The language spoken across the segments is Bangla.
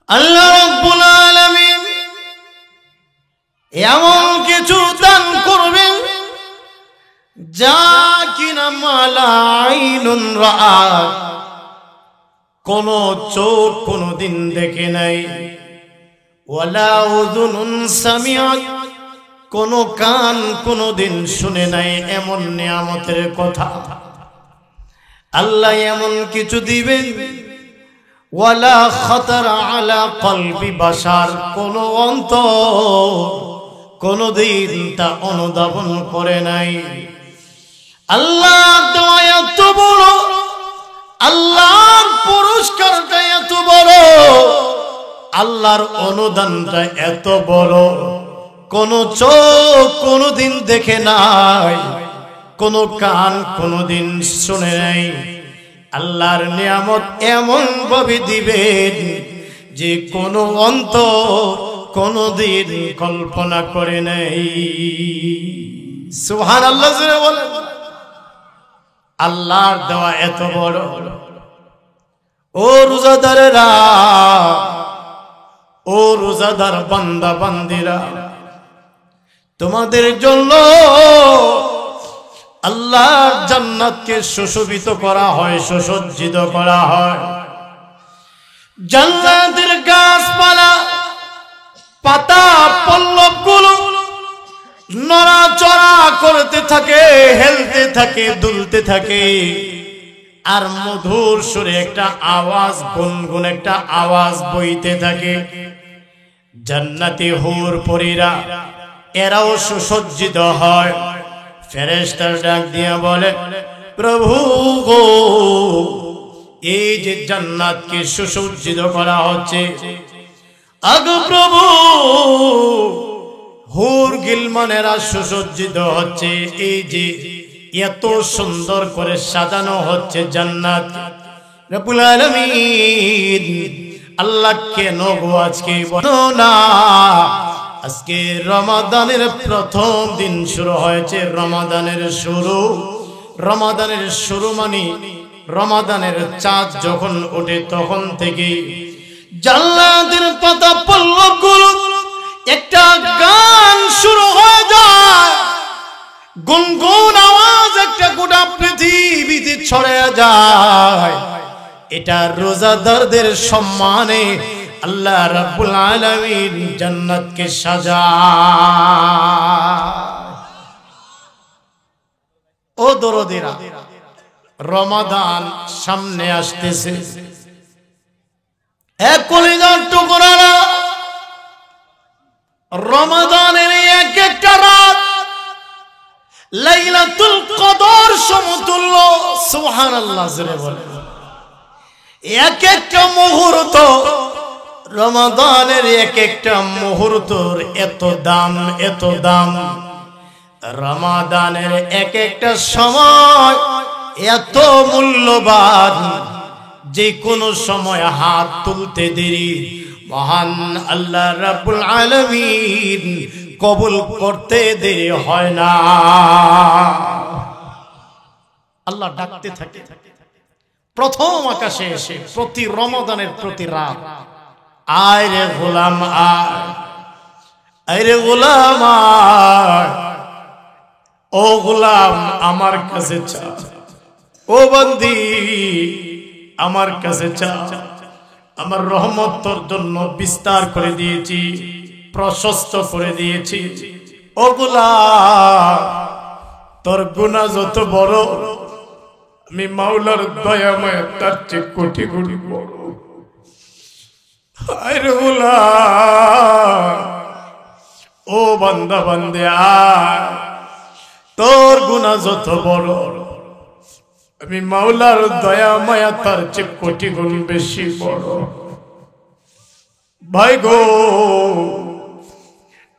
আল্লাহ রাব্বুল আলামিন এমন কিছু দান করবেন যা কিনা মালা আইনুন রাআত, কোন চোখ কোনদিন দেখে নাই, ওয়ালা উযুনুন সামিআত, কোন কান কোনদিন শুনে নাই। এমন নিয়ামতের কথা আল্লাহ এমন কিছু দিবেন, ওয়ালা খাতারা আলা কলবি বাশার, কোন অন্তর কোনদিন তা অনুধাবন করে নাই। আল্লাহর দেওয়া এত বড়, আল্লাহর পুরস্কারটা এত বড়, আল্লাহর অনুদানটা এত বড়, কোন চোখ কোনদিন দেখে নাই, কোন কান কোনদিন শুনে নাই। আল্লাহর নিয়ামত এমন ভাবে দিবেন যে কোন অন্তর কোনদিন কল্পনা করে নাই। সুবহানাল্লাহ জোরে বলেন। আল্লাহর দেওয়া এত বড়। ও রোজাদারেরা, ও রোজাদার বান্দা বান্দিরা, তোমাদের জন্য আল্লাহর জান্নাতকে সুশোভিত করা হয়, সুসজ্জিত করা হয়। জান্নাতের গাছপালা, পাতা পল্লবগুলো নড়াচড়া করতে থাকে, হেলতে থাকে, দুলতে থাকে, আর মধুর সুরে একটা আওয়াজ, গুনগুন একটা আওয়াজ বইতে থাকে। জান্নাতি হুর পরীরা এরাও সুসজ্জিত হয়। ফেরেশতার ডাক দিয়ে বলে, প্রভু গো, এই যে জান্নাতকে সুসজ্জিত করা হচ্ছে, আগো প্রভু, হুর গিলমানেরা সুসজ্জিত হচ্ছে, এই যে এত সুন্দর করে সাজানো হচ্ছে জান্নাত, রব্বুল আলামিন আল্লাহ কেন গো আজকে বলো না? আজকে রমাদানের প্রথম দিন শুরু হয়েছে। রমাদানের শুরু মানে রমাদানের চাঁদ যখন ওঠে তখন থেকে জান্নাতের পাতা পল্লবগুলো একটা গান শুরু হয়ে যায়, গুনগুন আওয়াজ একটা গোটা পৃথিবীতে ছড়িয়ে যায়। এটা রোজাদারদের সম্মানে আল্লাহ রাব্বুল আলামিন জান্নাতকে সাজায়। ও দরদিরা, রমাদান সামনে আসতেছে। এক কলিজার টুকরারা, রমাদানের এক একটা রাত লাইলাতুল কদর সমতুল্য। সুবহানাল্লাহ জোরে বলেন। এক একটা মুহূর্ত, রমাদানের এক একটা মুহূর্তর এত দাম, এত দাম। রমাদানের এক একটা সময় এত মূল্যবান, যে কোনো সময় হাত তুলতে দেরি মহান আল্লাহ রাব্বুল আলামিন কবুল করতে দেরি হয় না। আল্লাহ ডাকতে থাকে প্রথম আকাশে এসে প্রতি রমাদানের প্রতি রাত, আয় রে গোলাম আয়, আয় রে গোলাম আয়, ও গোলাম আমার কাছে চা, ও বন্দি আমার কাছে চা, আমার রহমত তোর জন্য বিস্তার করে দিয়েছি, প্রশস্ত করে দিয়েছি। ও গোলাম, তোর গুনাহ যত বড়, আমি মাওলার দয়া মায়া তার চেয়ে কোটি কোটি বড়। আরে গোলাম, ও বান্দা বান্দে আয়, তোর গুনাহ যত বড়, আমি মাওলার দয়া মায়া তার চেয়ে কোটি গুণ বেশি বড়। ভাই গো,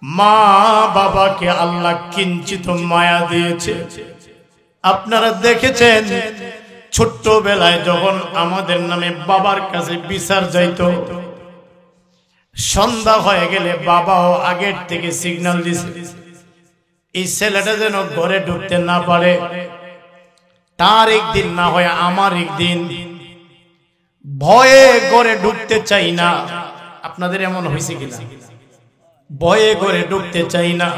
মা বাবাকে আল্লাহ কিঞ্চিত মায়া দিয়েছে। আপনারা দেখেছেন ছোট্টবেলায় যখন আমাদের নামে বাবার কাছে বিচার যাইতো, সন্ধ্যা হয়ে গেলে বাবাও আগের থেকে সিগন্যাল দিছে, এই ছেলেটা যেন ঘরে ঢুকতে না পারে, তার একদিন না হয় আমার একদিন। ভয়ে ঘরে ঢুকতে চাই না, আপনাদের এমন হয়েছে কিনা? ভয়ে করে ঢুকতে চাই না।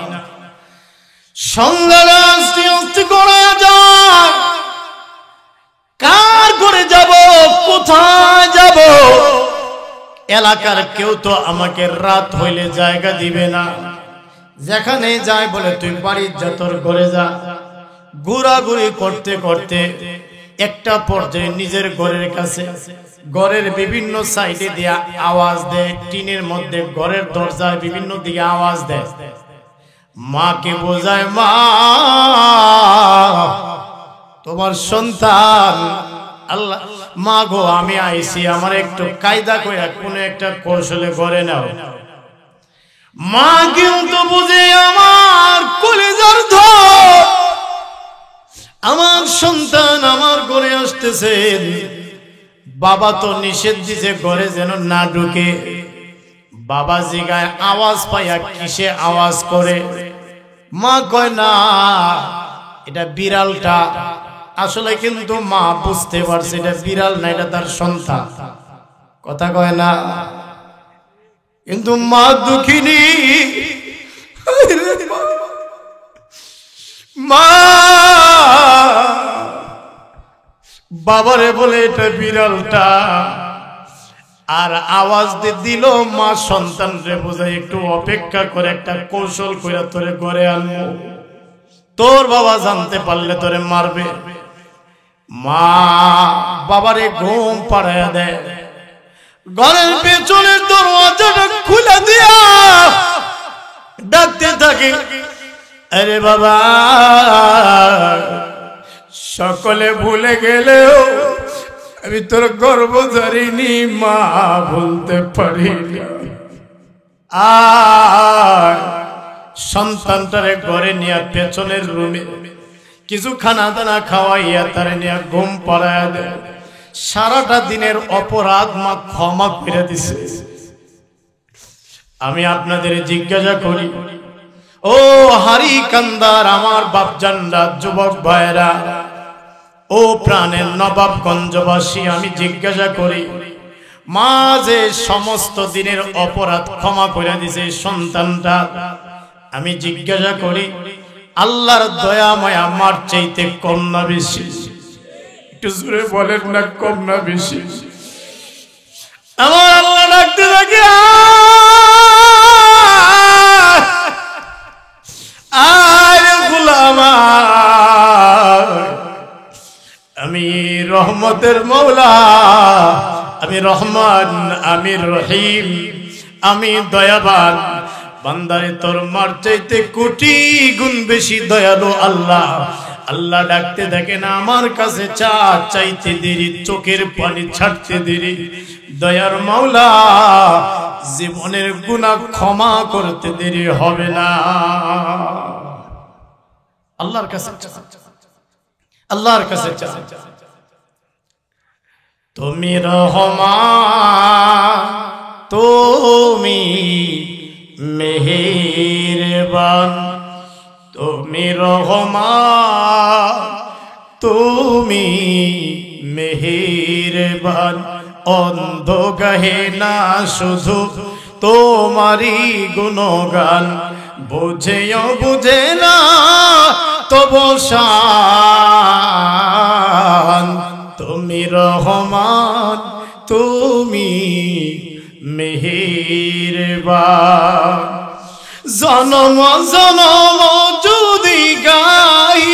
সন্ধ্যার আস্তে আস্তে করা যায়, কার করে যাব, কোথায় যাব? এলাকার কেউ তো আমাকে রাত হইলে জায়গা দিবে না। যেখানে যায় বলে তুই বাড়ির যা, তোর ঘরে যা। ঘোরাঘুরি করতে করতে একটা পর্যায়ে নিজের ঘরের কাছে, ঘরের বিভিন্ন সাইডে দিয়া আওয়াজ দেয়, টিনের মধ্যে ঘরের দরজায় বিভিন্ন দিকে আওয়াজ দেয়। মাকে বোঝায়, মা তোমার সন্তান, আল্লাহ মা গো আমি আইছি, আমার একটু কায়দা কইরা কোন একটা কৌশলে ঘরে নাও। মা কিন্তু বুঝে আমার কলিজার ধর, আমার সন্তান আমার ঘরে আসতেছেন। বাবা তো নিষেধ দিছে ঘরে যেন না ঢুকে। বাবা জিগায় আওয়াজ পাইয়া কিসে আওয়াজ করে? মা কয় না এটা বিড়ালটা। আসলে কিন্তু মা বুঝতে পারছে এটা বিড়াল না, এটা তার সন্তান। কথা কয় না, কিন্তু মা দুঃখিনী। মা বাবারে বলে এটা বিড়ালটা, আর আওয়াজ দিয়ে দিল। মা সন্তান রে বোঝায় একটু অপেক্ষা করে, একটা কৌশল কইরা তোরে ঘরে আনবো, তোর বাবা জানতে পারলে তোরে মারবে। মা বাবারে ঘুম পাড়াইয়া দেয়, ঘরের পেছনের দরওয়াজাটা খুলে দিয়া ডাকতে থাকে, আরে বাবা সকলে ভুলে গেলেও আমি তোর গর্ভধারিণী মা বলতে পারি। আর সন্তানটারে ঘরে নিয়ে পেছনের রুমে কিছু খানা দানা খাওয়াইয়া তারে নিয়ে ঘুম পাড়াইয়া দেয়। সারাটা দিনের অপরাধ মা ক্ষমা করে দিছে। আমি আপনাদের জিজ্ঞাসা করি, ও হারি কান্দার আমার বাপজানরা, যুবক ভাইরা, ও প্রাণের নবাবগঞ্জবাসী, আমি জিজ্ঞাসা করি, মা যে সমস্ত দিনের অপরাধ ক্ষমা করে দিছে সন্তানটা, আমি জিজ্ঞাসা করি আল্লাহর দয়া মায়া মার চাইতে কম না বেশি? একটু জোরে বলেন না, কম না বেশি? আমার আল্লাহ ডাকতে থাকে, আয় গোলাম, আমি রহমতের মওলা, আমি রহমান, আমি রহিম, আমি দয়াবান। বান্দারে তোর মার চাইতে কোটি গুণ বেশি দয়ালু আল্লাহ। আল্লাহ ডাকতে থাকে না, আমার কাছে চা চাইতে দেরি, চোখের পানি ছাড়তে দেরি। দয়ার মাওলা জীবনের গুনাহ ক্ষমা করতে দেরি হবে না। আল্লাহর কাছে, আল্লাহর কাছে তুমি রহমান, তুমি মেহেরবান, তুমি রহমান, তুমি মেহেরবান। অন্ধ গাহে না শুধু তোমারই গুণগান, বুঝেও বুঝে না তবু শান। তুমি রহমান, তুমি মেহেরবান। জনম জনম যদি গাই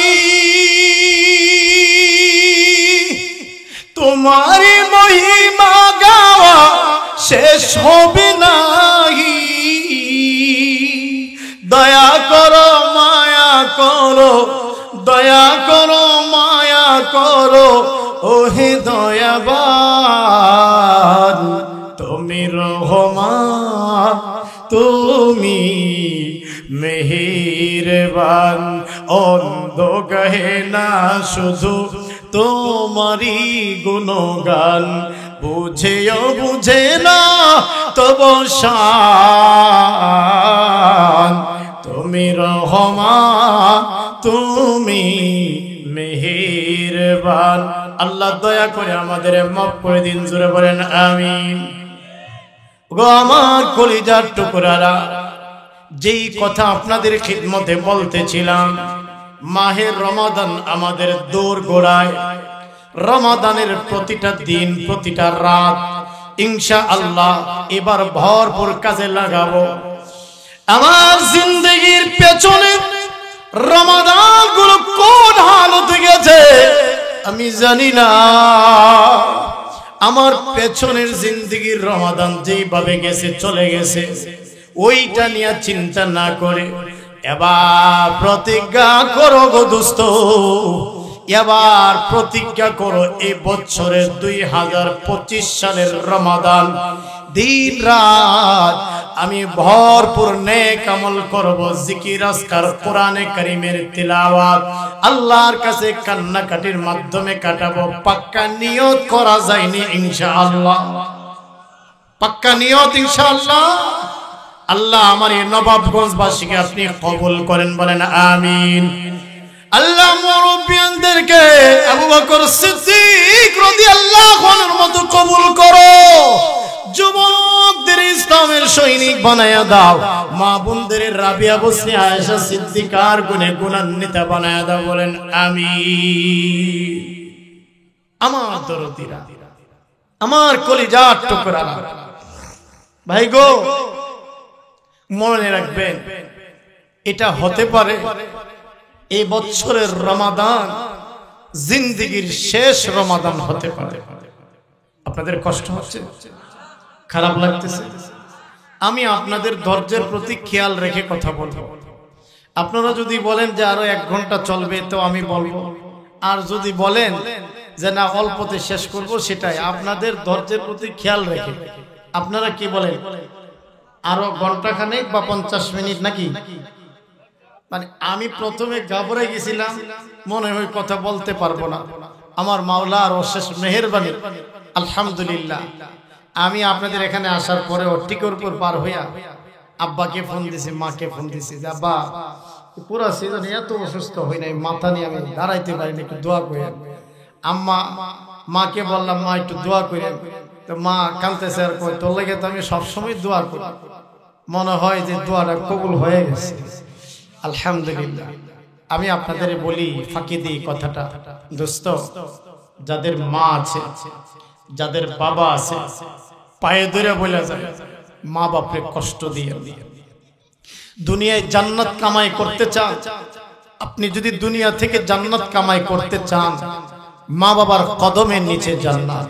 তোমারি মহিমা, গাওয়া শেষ হবে নাহি। দয়া করো মায়া করো, দয়া করো মায়া করো, ওহে দয়াবান। তুমি রহমান, তুমি মেহেরবান। অন্ধ গাহে না শুধু তোমারই গুণগান, বুঝেও বুঝে না তবু শান। তুমি রহমান, তুমি মেহেরবান। আল্লাহ দয়া করে আমাদের মাফ করে দিন, জোরে বলেন আমিন। গো আমার কলিজার টুকরারা, যেই কথা আপনাদের খিদমতে বলতেছিলাম, মাহের রমাদান আমাদের দৌড় গোড়ায়, রমাদানের প্রতিটা দিন প্রতিটা রাত ইনশাআল্লাহ এবার ভরপুর কাজে লাগাবো। আমার জিন্দগির পেছনে রমাদান গুলো কোন হালতে গেছে আমি জানি না। আমার পেছনের জিন্দগির রমাদান যেইভাবে গেছে চলে গেছে, ওইটা নিয়ে চিন্তা না করে এবার প্রতিজ্ঞা করো গো দোস্ত, এবার প্রতিজ্ঞা করো এই বছরের 2025 সালের রমাদান দিন রাত আমি ভরপুর নেক আমল করব, জিকির আজকার, কোরআনে কারীমের তিলাওয়াত, আল্লাহর কাছে কান্নাকাটির মাধ্যমে কাটাবো। পাক্কা নিয়ত করা যায়নি ইনশাআল্লাহ? পাক্কা নিয়ত ইনশাআল্লাহ? আল্লাহ আমার এই নবাবগঞ্জবাসীকে আপনি কবুল করেন, বলেন আমিন। আল্লাহ মুরব্বিয়ানদেরকে আবু বকর সিদ্দিক রাদিয়াল্লাহু আনহুর মতো কবুল করো, যুবকদের ইসলামের সৈনিক বানায়া দাও, মা বোনদের রাবিয়া বসরি আয়েশা সিদ্দিকার গুণে গুণান্বিতা বানায়া দাও, বলেন আমিন। আমার দরদিরা, আমার কলিজার টুকরা ভাই গো, মনে রাখবেন এটা হতে পারে এই বছরের রমাদান জিন্দেগির শেষ রমাদান হতে পারে। আপনাদের কষ্ট হচ্ছে, খারাপ লাগতেছে? আমি আপনাদের ধৈর্যের প্রতি খেয়াল রেখে কথা বলবো। আপনারা যদি বলেন যে আরো 1 ঘন্টা চলবে তো আমি বলবো, আর যদি বলেন যে না অল্পতে শেষ করব, সেটাই আপনাদের ধৈর্যের প্রতি খেয়াল রেখে। আপনারা কি বলেন, আরো ঘন্টাখানেক বা 50 মিনিট নাকি? মানে আমি প্রথমে ঘাবড়ে গেছিলাম, মনে হয় কথা বলতে পারবো না। আমার মাওলার অশেষ মেহেরবানি, আলহামদুলিল্লাহ, আমি আপনাদের এখানে আসার পরে টিকর উপর পার হইয়া আব্বাকে ফোন দিছি, মাকে ফোন দিছি, আব্বা পুরা সিজন এত অসুস্থ হই নাই, মাথা নিয়ে আমি দাঁড়াইতে পারিনি, একটু দোয়া করেন। আম্মা মাকে বললাম, মা একটু দোয়া করেন। তো মা কাঁদতেছে আর কই, তোর লাগে তো আমি সবসময় দোয়া করি, মনে হয় যে দোয়াটা কবুল হয়ে গেছে, আলহামদুলিল্লাহ। আমি আপনাদের বলি, ফাঁকি দিই কথাটা, দোস্ত, যাদের মা আছে, যাদের বাবা আছে, পায়ে ধরে বলে যায় মা বাপরে কষ্ট দিয়ে। দুনিয়ায় জান্নাত কামাই করতে চান, আপনি যদি দুনিয়া থেকে জান্নাত কামাই করতে চান, মা বাবার কদমের নিচে জান্নাত,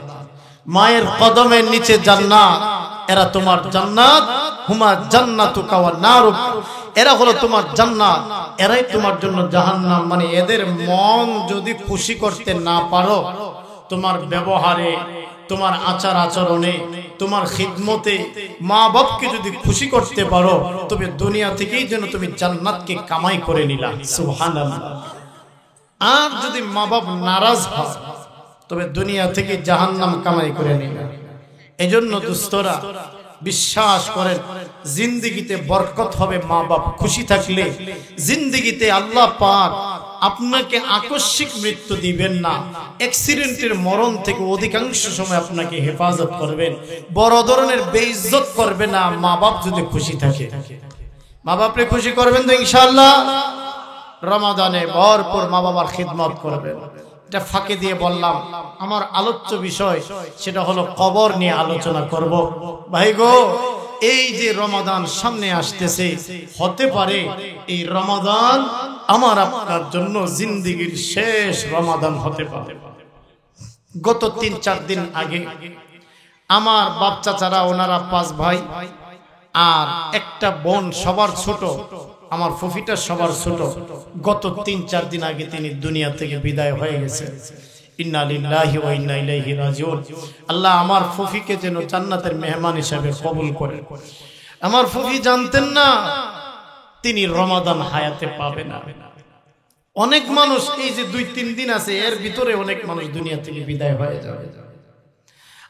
মায়ের কদমের নিচে জান্নাত, এরা তোমার জান্নাত, হুমা জান্নাতুকা ওয়া নারুক, এরা হলো তোমার জান্নাত, এরাই তোমার জন্য জাহান্নাম। মানে এদের মন যদি খুশি করতে না পারো, তোমার ব্যবহারে, তোমার আচার আচরণে, তোমার খিদমতে মা বাপকে যদি খুশি করতে পারো, তবে দুনিয়া থেকেই যেন তুমি জান্নাতকে কামাই করে নিলা, সুবহানাল্লাহ। আর যদি মা বাপ নারাজ হয়, তবে দুনিয়া থেকে জাহান্নাম কামাই করে নিলা। এজন্য দোস্তরা, বিশ্বাস করেন জিন্দেগিতে বরকত হবে মা বাপ খুশি থাকলে। জিন্দেগিতে আল্লাহ পাক আপনাকে আকস্মিক মৃত্যু দিবেন না, অ্যাক্সিডেন্টের মরণ থেকে অধিকাংশ সময় আপনাকে হেফাজত করবেন, বড় ধরনের বেইজ্জত করবে না মা বাপ যদি খুশি থাকে। মা বাপরে খুশি করবেন তো ইনশাআল্লাহ? রমাদানে ভরপুর মা বাবার খিদমত করবেন। এটা ফাঁকে দিয়ে বললাম, আমার আলোচ্য বিষয় সেটা হলো কবর নিয়ে আলোচনা করব। ভাই গো, এই যে রমাদান সামনে আসতেছে, হতে পারে এই রমাদান আমার আপনার জন্য জিন্দেগির শেষ রমাদান হতে পারে। গত 3-4 দিন আগে আমার বাপ চাচারা, ওনারা 5 ভাই আর একটা বোন, সবার ছোট, আমার ফুফিটা সবার ছোট, গত 3-4 দিন আগে তিনি দুনিয়া থেকে বিদায় হয়ে গেছে। ইন্না লিল্লাহি ওয়া ইন্না ইলাইহি রাজিউন। আল্লাহ আমার ফুফিকে যেন জান্নাতের মেহমান হিসেবে কবুল করেন। আমার ফুফি জানতেন না তিনি রমাদান হায়াতে পাবে না। অনেক মানুষ এই যে 2-3 দিন আছে, এর ভিতরে অনেক মানুষ দুনিয়া থেকে বিদায় হয়ে যাবে।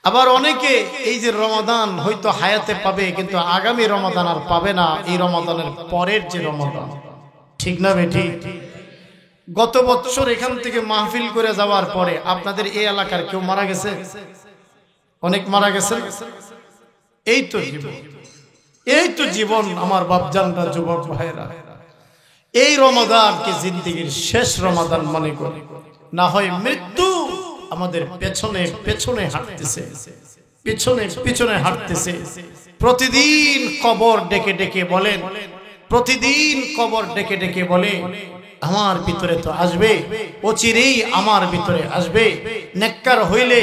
আবার অনেকে এই যে রমাদান হয়তো হায়াতে পাবে, কিন্তু আগামী রমাদান আর পাবে না, এই রমাদানের পরের যে রমাদান, ঠিক না বেঠি? গত বছর এখান থেকে মাহফিল করে যাওয়ার পরে আপনাদের এই এলাকার কেউ মারা গেছে, অনেক মারা গেছে। এই তো জীবন, এই তো জীবন আমার বাপজানরা, যুবক ভাইরা। এই রমাদানকে জিন্দেগীর শেষ রমাদান মনে করি, না হয় মৃত্যু আমাদের পেছনে পেছনে হাঁটতেছে, পিছনে পিছনে হাঁটতেছে। প্রতিদিন কবর ডেকে ডেকে বলেন, প্রতিদিন কবর ডেকে ডেকে বলে আমার ভিতরে তো আসবে, অচিরেই আমার ভিতরে আসবে। নেককার হইলে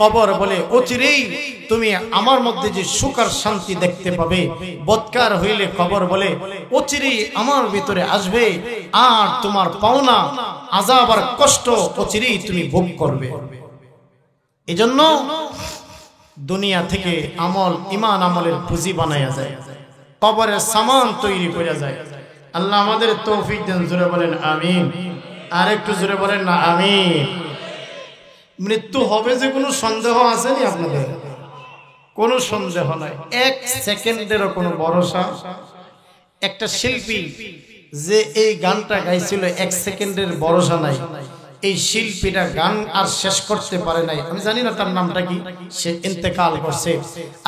কবর বলে অচিরেই তুমি আমার মধ্যে যে সুখ আর শান্তি দেখতে পাবে। বদকার হইলে কবর বলে অচিরেই আমার ভিতরে আসবে, আর তোমার পাওনা আযাব আর কষ্ট অচিরেই তুমি ভোগ করবে। এজন্য দুনিয়া থেকে আমল, ঈমান আমলের পুঁজি বানায়া যায়, কবরের সামান তৈরি করা যায়। আল্লাহ আমাদের তৌফিক দেন। জোরে বলেন আমিন। আর একটু জোরে বলেন না আমিন। মৃত্যু হবে যে কোনো সন্দেহ আছে নি আপনাদের? কোনো সন্দেহ নাই, এক সেকেন্ডেরও কোনো ভরসা। একটা শিল্পী যে এই গানটা গাইছিল, এক সেকেন্ডের ভরসা নাই। এই শিল্পীটা গান আর শেষ করতে পারে নাই, আমি জানি না তার নামটা কি, সে ইন্তেকাল করছে।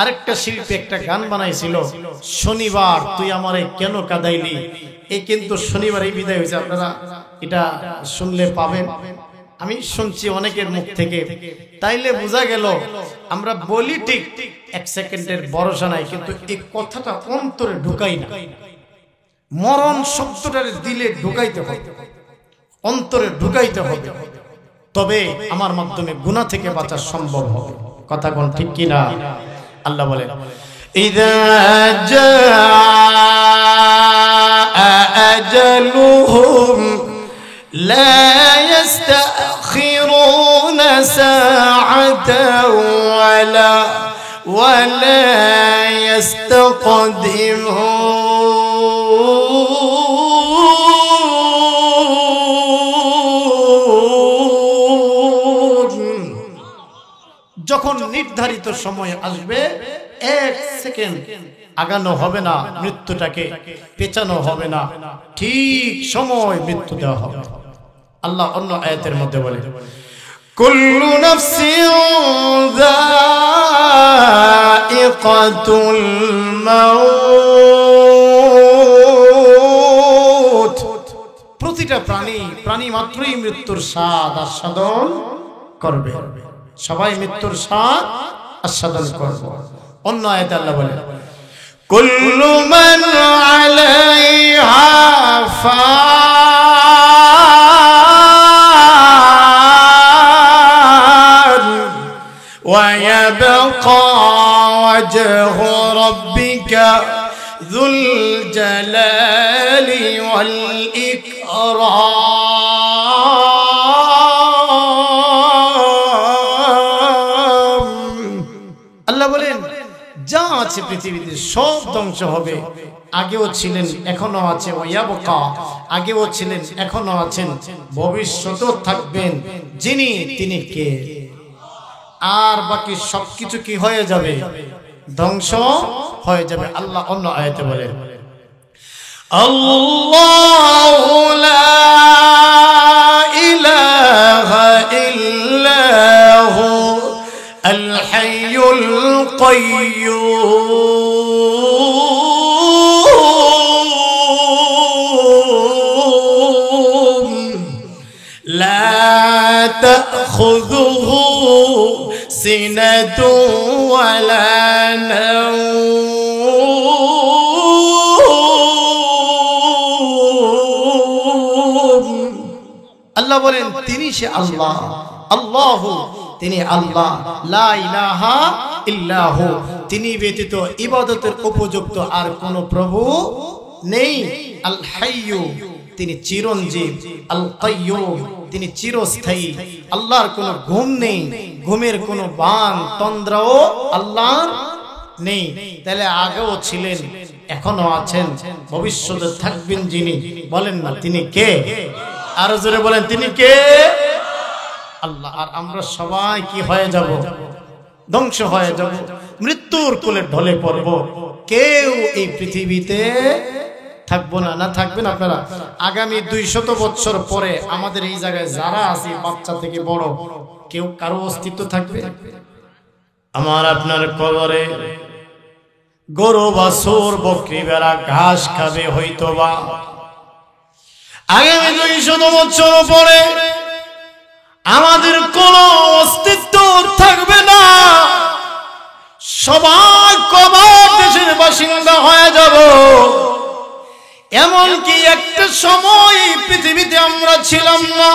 আরেকটা শিল্পী একটা গান বানাইছিল, শনিবার তুই আমারে কেন কাঁদাইলি। এই কিন্তু শনিবারই বিদায় হয়েছে, আপনারা এটা শুনলে পাবেন। আমি শুনছি অনেকের মুখ থেকে। তাইলে বোঝা গেল আমরা বলি ঠিক এক সেকেন্ডের ভরসা নাই, কিন্তু এই কথাটা অন্তরে ঢুকাই না। মরণ শব্দটার দিলে ঢুকাইতে হবে, অন্তরে ঢুকাইতে হবে, তবে আমার মাধ্যমে গুনাহ থেকে বাঁচা সম্ভব হবে। কথা কোন ঠিক কি না? আল্লাহ বলে ইযা জাআ আজালুহুম লা ইস্তাখিরুনা সাআতাও ওয়ালা ইস্তাকদিমুন। যখন নির্ধারিত সময় আসবে, এক সেকেন্ড আগানো হবে না, মৃত্যুটাকে পেছানো হবে না, ঠিক সময় মৃত্যু দেওয়া হবে। আল্লাহ অন্য আয়াতের মধ্যে বলে কুল্লু নাফসিন যায়িকাতুল মাউত। প্রতিটা প্রাণী মাত্রই মৃত্যুর স্বাদ আস্বাদন করবে। সবাই মৃত্যুর স্বাদ আস্বাদন করবে। অন্য আয়াতে আল্লাহ বলে কুল্লু মান আলাইহা ফান ওয়া ইয়াবকা ওয়াজহু রাব্বিকা যুল জালালি ওয়াল ইকরাম। আল্লাহ বলেন যা আছে পৃথিবীতে সব ধ্বংস হবে, আগেও ছিলেন এখনো আছে, ওয়ায়াবকা আগেও ছিলেন এখনো আছেন, ভবিষ্যতেও থাকবেন। যিনি তিনি কে? আর বাকি সবকিছু কি হয়ে যাবে? ধ্বংস হয়ে যাবে। আল্লাহ অন্য আয়াতে বলেন আল্লাহু লা ইলাহা ইল্লাহু আল হাইয়ুল কাইয়্যুম লা তাখুযুহু সিনাতুন ওয়ালা নাওম। আল্লাহ বলেন তিনি সে আল্লাহ, আল্লাহু তিনি আল্লাহ, লা ইলাহা ইল্লাহু তিনি ব্যতীত ইবাদতের উপযুক্ত আর কোন প্রভু নেই। আল হাইয়্যু তিনি চিরঞ্জীব, আল কাইয়্যুম তিনি চিরস্থায়ী। আল্লাহর কোনো ঘুম নেই, ঘুমের কোনো বান তন্দ্রাও আল্লাহর নেই। তাহলে আগেও ছিলেন এখনো আছেন, ভবিষ্যতে থাকবেন যিনি, বলেন না তিনি কে? আরো জোরে বলেন তিনি কে? আল্লাহ। আর আমরা সবাই কি হয়ে যাব? ধ্বংস হয়ে যাব, মৃত্যুর কোলে ঢলে পড়ব। কেউ এই পৃথিবীতে থাকবো না। না থাকবেন আপনারা? আগামী 200 বছর পরে আমাদের এই জায়গায় যারা আছে, বাচ্চা থেকে বড়, কেউ কারো অস্তিত্ব থাকবে? আমার আপনার কবরে গরু বাছুর বকরি ভেড়া ঘাস খাবে হয়তোবা আগামী 200 বছর পরে আমাদের কোনো অস্তিত্ব থাকবে না, সবাই কবর দেশের বাসিন্দা হয়ে যাব। এমনকি একটা সময় পৃথিবীতে আমরা ছিলাম না,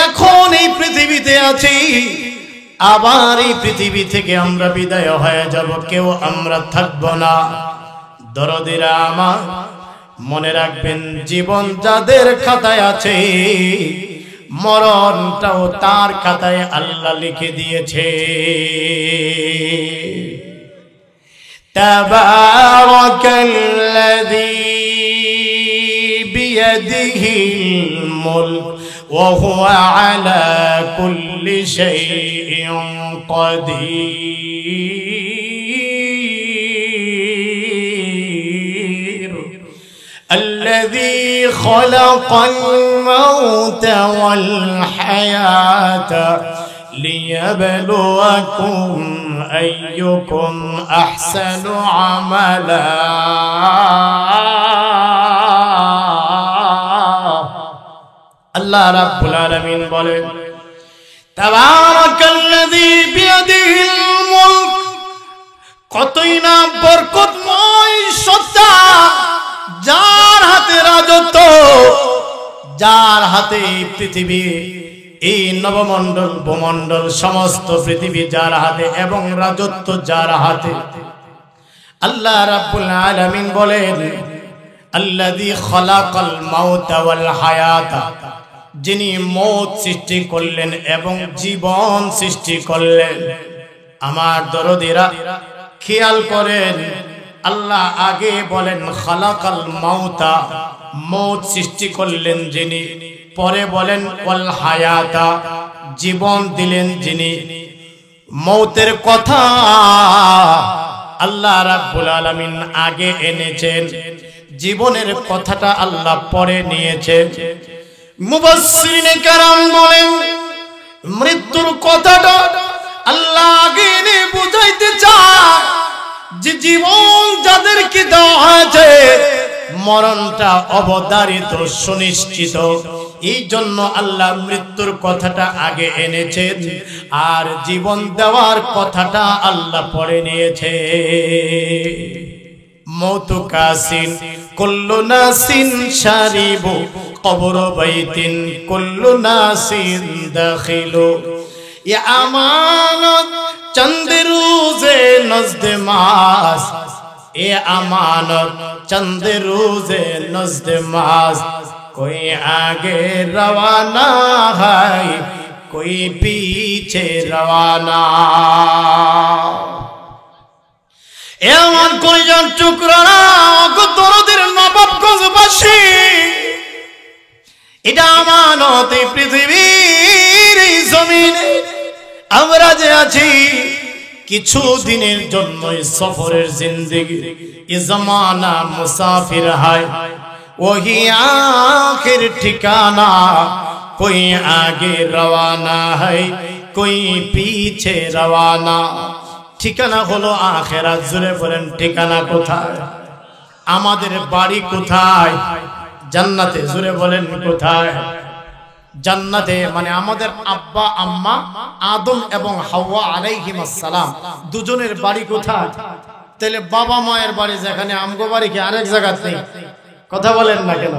এখন এই পৃথিবীতে আছি, আবার এই পৃথিবী থেকে আমরা বিদায় হয়ে যাব, কেউ আমরা থাকবো না। দরদিরা আমার মনে রাখবেন, জীবন যাদের খাতায় আছে মরণটাও তার খাতায় আল্লাহ লিখে দিয়েছে। তাবারাকাল্লাযী বিয়াদিহিল মুলক ওয়া হুয়া আলা কুল্লি শাইইন কাদির الذي خلق الموت والحياة ليبلوكم أيكم أحسن عملا الله رب العالمين বলেন তাবারাকাল্লাযী বিয়াদিহিল মুলক, কতই না বরকতময় সত্তা, যার হাতে রাজত্ব, যার হাতে পৃথিবী, এই নবমণ্ডল ভূমণ্ডল সমস্ত পৃথিবী যার হাতে এবং রাজত্ব যার হাতে। আল্লাহ রাব্বুল আলামিন বলেন আল্লাযী খালাকাল মাউতা ওয়াল হায়াতা, যিনি মওত সৃষ্টি করলেন এবং জীবন সৃষ্টি করলেন। আমার দরদিরা খেয়াল করেন, আল্লাহ আগে বলেন খালাকাল মাউতা, মওত সৃষ্টি করলেন যিনি, পরে বলেন ওয়াল হায়াতা, জীবন দিলেন যিনি। মওতের কথা আল্লাহ রাব্বুল আলামিন আগে এনেছেন, জীবনের কথাটা আল্লাহ পরে নিয়েছেন। মুফাসসিরিনে কেরাম বলেন মৃত্যুর কথাটা আল্লাহ আগে এনে বুঝাইতে চায় যে জীবন যাদেরকে দেওয়া হয়েছে মরণটা অবধারিত সুনিশ্চিত, এই জন্য আল্লাহ মৃত্যুর কথাটা আগে এনেছেন আর জীবন দেওয়ার কথাটা আল্লাহ পরে নিয়েছে। মৌতু কাসিন কুল্লু নাসিন শারিবু কবর বাইতিন কুল্লু নাসিন দাখিলু, ইয়া আমানত চন্দ রোজে নজদে মাস, এ আমানত চন্দ রোজে নজদে মাস, कोई आगे रवाना है कोई पीछे रवाना। এমন কয়জন টুকরা দরদের নবাবগঞ্জবাসী, এটা আমানত এই পৃথিবীর জমিনে আমরা যে আছি কিছু দিনের জন্য সফরের জিন্দেগি, এ জমানা মুসাফির হয়, वही आखिर ठिकाना, कोई आगे रवाना है कोई पीछे रवाना। ठिकाना হলো আখিরাত। জোরে বলেন ঠিকানা কোথায়? আমাদের বাড়ি কোথায়? জান্নাতে। জোরে বলেন কোথায়? জান্নাতে। মানে আমাদের আব্বা আম্মা আদম এবং হাওয়া আলাইহিস সালাম দুজনের বাড়ি কোথায়? তাহলে বাবা মায়ের বাড়ি যেখানে, আমগো বাড়ি কি আরেক জায়গাতে নেই? কথা বলেন না কেন?